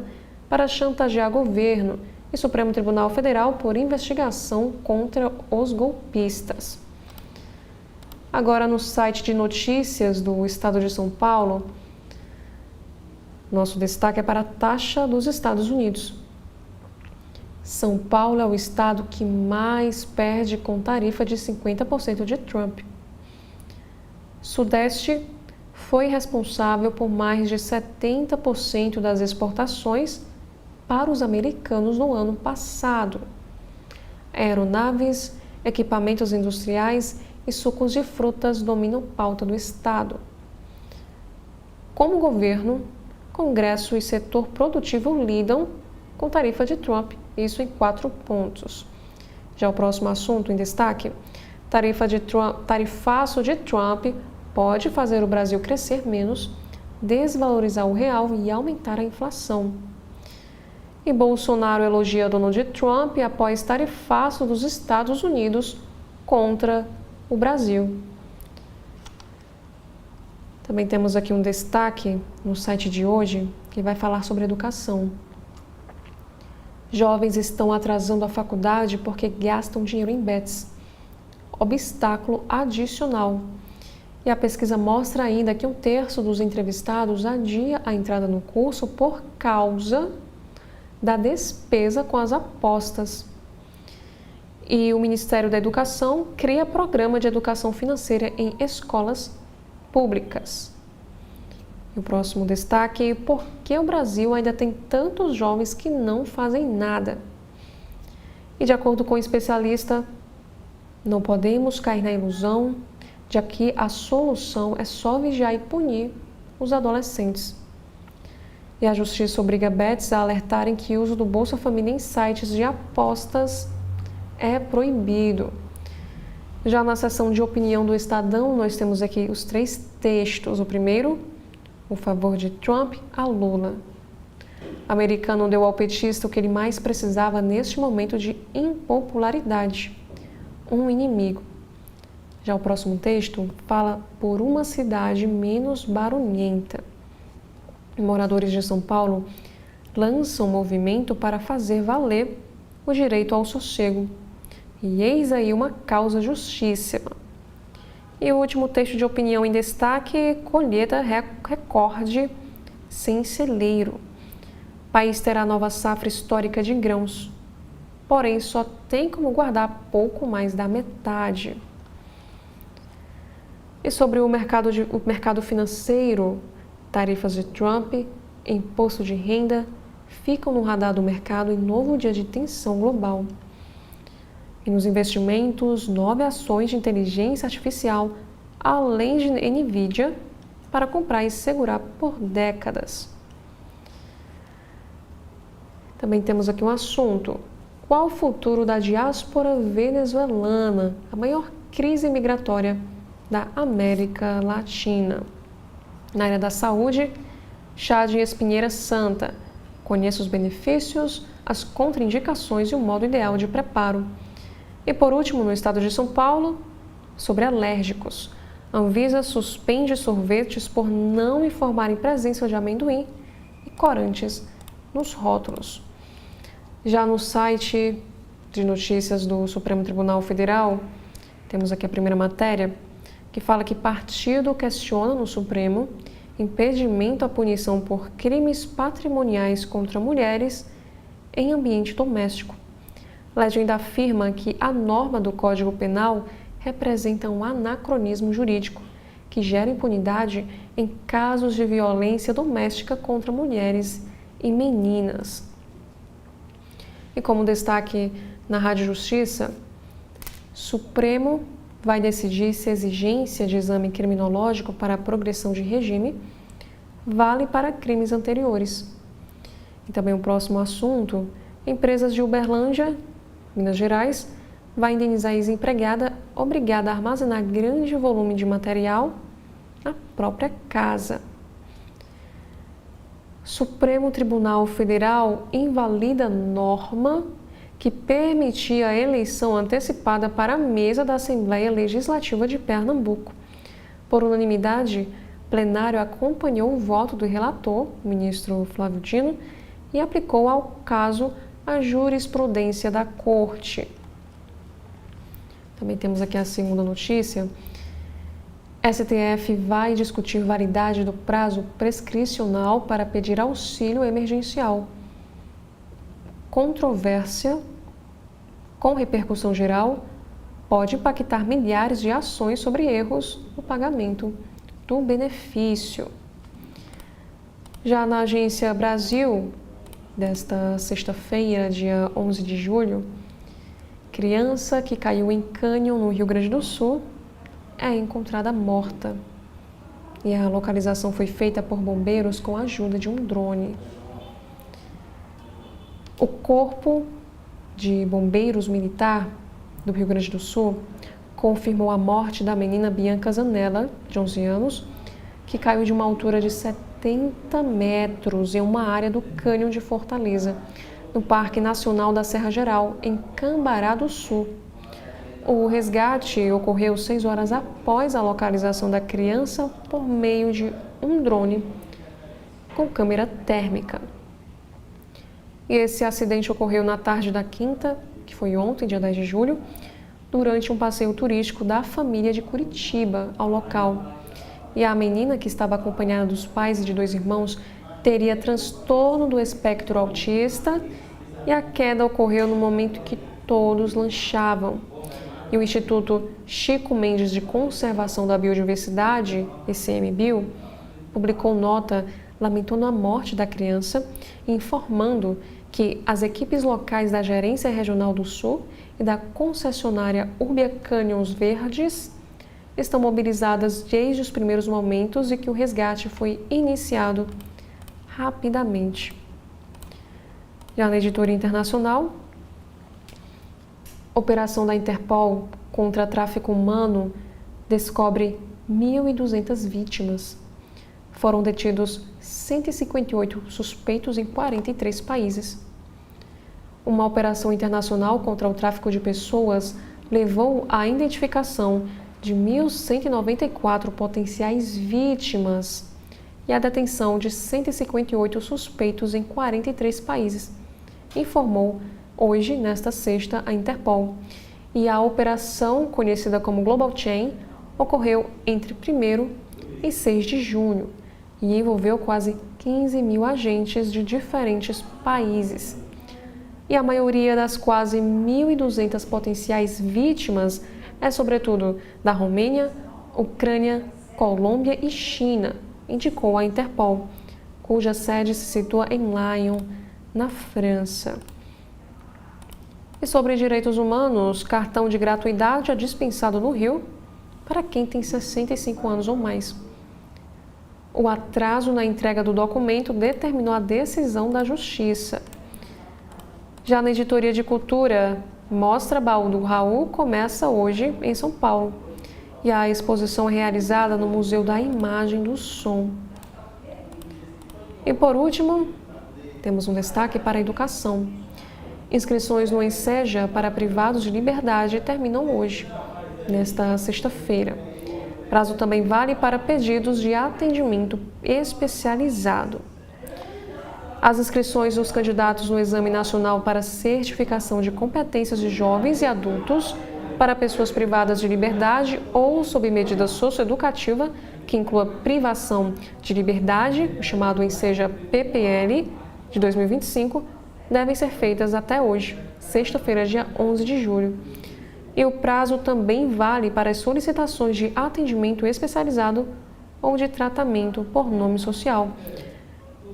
para chantagear governo e Supremo Tribunal Federal por investigação contra os golpistas. Agora, no site de notícias do Estado de São Paulo, nosso destaque é para a taxa dos Estados Unidos. São Paulo é o estado que mais perde com tarifa de 50% de Trump. Sudeste foi responsável por mais de 70% das exportações para os americanos no ano passado. Aeronaves, equipamentos industriais e sucos de frutas dominam pauta do estado. Como governo, Congresso e setor produtivo lidam com tarifa de Trump, isso em 4 pontos. Já o próximo assunto em destaque, tarifaço de Trump pode fazer o Brasil crescer menos, desvalorizar o real e aumentar a inflação. E Bolsonaro elogia Donald Trump após tarifaço dos Estados Unidos contra o Brasil. Também temos aqui um destaque no site de hoje que vai falar sobre educação. Jovens estão atrasando a faculdade porque gastam dinheiro em bets. Obstáculo adicional. E a pesquisa mostra ainda que 1/3 dos entrevistados adia a entrada no curso por causa da despesa com as apostas. E o Ministério da Educação cria programa de educação financeira em escolas públicas. E o próximo destaque, por que o Brasil ainda tem tantos jovens que não fazem nada? E de acordo com o especialista, não podemos cair na ilusão de que a solução é só vigiar e punir os adolescentes. E a Justiça obriga bets a alertarem que o uso do Bolsa Família em sites de apostas é proibido. Já na seção de opinião do Estadão, nós temos aqui os 3 textos. O primeiro, o favor de Trump a Lula. O americano deu ao petista o que ele mais precisava neste momento de impopularidade, um inimigo. Já o próximo texto fala por uma cidade menos barulhenta. Moradores de São Paulo lançam um movimento para fazer valer o direito ao sossego. E eis aí uma causa justíssima. E o último texto de opinião em destaque, colheita recorde sem celeiro. O país terá nova safra histórica de grãos, porém só tem como guardar pouco mais da metade. E sobre o mercado financeiro, tarifas de Trump, imposto de renda, ficam no radar do mercado em novo dia de tensão global. E nos investimentos, 9 ações de inteligência artificial, além de NVIDIA, para comprar e segurar por décadas. Também temos aqui um assunto. Qual o futuro da diáspora venezuelana, a maior crise migratória da América Latina? Na área da saúde, chá de espinheira santa. Conheça os benefícios, as contraindicações e o modo ideal de preparo. E por último, no estado de São Paulo, sobre alérgicos. Anvisa suspende sorvetes por não informarem presença de amendoim e corantes nos rótulos. Já no site de notícias do Supremo Tribunal Federal, temos aqui a primeira matéria, que fala que partido questiona no Supremo impedimento à punição por crimes patrimoniais contra mulheres em ambiente doméstico. Legenda afirma que a norma do Código Penal representa um anacronismo jurídico que gera impunidade em casos de violência doméstica contra mulheres e meninas. E como destaque na Rádio Justiça, Supremo vai decidir se a exigência de exame criminológico para a progressão de regime vale para crimes anteriores. E também o próximo assunto, empresas de Uberlândia, Minas Gerais, vai indenizar a ex-empregada obrigada a armazenar grande volume de material na própria casa. Supremo Tribunal Federal invalida norma que permitia a eleição antecipada para a mesa da Assembleia Legislativa de Pernambuco. Por unanimidade, o plenário acompanhou o voto do relator, o ministro Flávio Dino, e aplicou ao caso a jurisprudência da Corte. Também temos aqui a segunda notícia. STF vai discutir validade do prazo prescricional para pedir auxílio emergencial. Controvérsia com repercussão geral pode impactar milhares de ações sobre erros no pagamento do benefício. Já na Agência Brasil, desta sexta-feira, dia 11 de julho, criança que caiu em cânion no Rio Grande do Sul é encontrada morta. E a localização foi feita por bombeiros com a ajuda de um drone. O Corpo de Bombeiros Militar do Rio Grande do Sul confirmou a morte da menina Bianca Zanella, de 11 anos, que caiu de uma altura de 70 metros em uma área do cânion de Fortaleza, no Parque Nacional da Serra Geral, em Cambará do Sul. O resgate ocorreu 6 horas após a localização da criança por meio de um drone com câmera térmica. E esse acidente ocorreu na tarde da quinta, que foi ontem, dia 10 de julho, durante um passeio turístico da família de Curitiba ao local. E a menina, que estava acompanhada dos pais e de 2 irmãos, teria transtorno do espectro autista e a queda ocorreu no momento que todos lanchavam. E o Instituto Chico Mendes de Conservação da Biodiversidade, ICMBio, publicou nota lamentando a morte da criança e informando que as equipes locais da Gerência Regional do Sul e da concessionária Urbia Canyons Verdes estão mobilizadas desde os primeiros momentos e que o resgate foi iniciado rapidamente. Já na editoria internacional, operação da Interpol contra tráfico humano descobre 1.200 vítimas. Foram detidos 158 suspeitos em 43 países. Uma operação internacional contra o tráfico de pessoas levou à identificação de 1.194 potenciais vítimas e à detenção de 158 suspeitos em 43 países, informou hoje, nesta sexta, a Interpol. E a operação, conhecida como Global Chain, ocorreu entre 1º e 6 de junho e envolveu quase 15 mil agentes de diferentes países. E a maioria das quase 1.200 potenciais vítimas é sobretudo da Romênia, Ucrânia, Colômbia e China, indicou a Interpol, cuja sede se situa em Lyon, na França. E sobre direitos humanos, cartão de gratuidade é dispensado no Rio para quem tem 65 anos ou mais. O atraso na entrega do documento determinou a decisão da Justiça. Já na editoria de cultura, Mostra Baú do Raul começa hoje em São Paulo. E a exposição é realizada no Museu da Imagem do Som. E por último, temos um destaque para a educação. Inscrições no Enseja para privados de liberdade terminam hoje, nesta sexta-feira. Prazo também vale para pedidos de atendimento especializado. As inscrições dos candidatos no Exame Nacional para Certificação de Competências de Jovens e Adultos para pessoas privadas de liberdade ou sob medida socioeducativa, que inclua privação de liberdade, o chamado Enseja PPL, de 2025, devem ser feitas até hoje, sexta-feira, dia 11 de julho. E o prazo também vale para as solicitações de atendimento especializado ou de tratamento por nome social.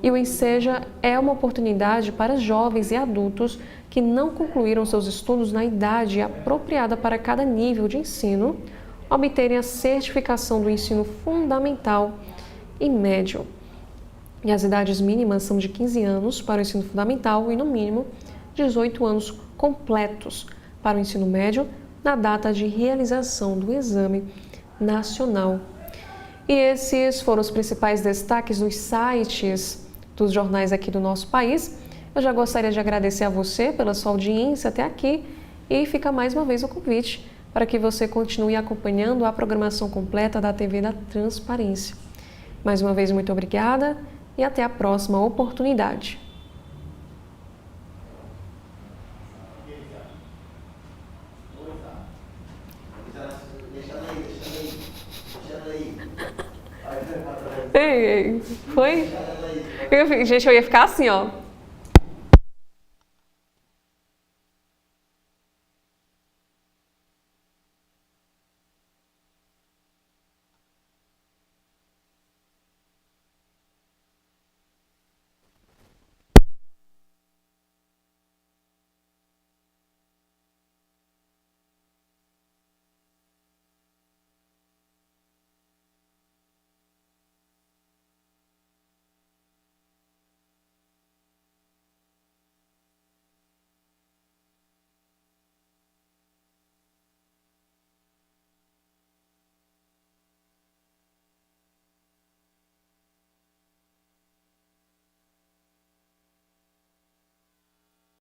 E o Enseja é uma oportunidade para jovens e adultos que não concluíram seus estudos na idade apropriada para cada nível de ensino, obterem a certificação do ensino fundamental e médio. E as idades mínimas são de 15 anos para o ensino fundamental e, no mínimo, 18 anos completos para o ensino médio, na data de realização do Exame Nacional. E esses foram os principais destaques dos sites dos jornais aqui do nosso país. Eu já gostaria de agradecer a você pela sua audiência até aqui e fica mais uma vez o convite para que você continue acompanhando a programação completa da TV da Transparência. Mais uma vez, muito obrigada e até a próxima oportunidade. Ei, foi? Gente, eu ia ficar assim, ó.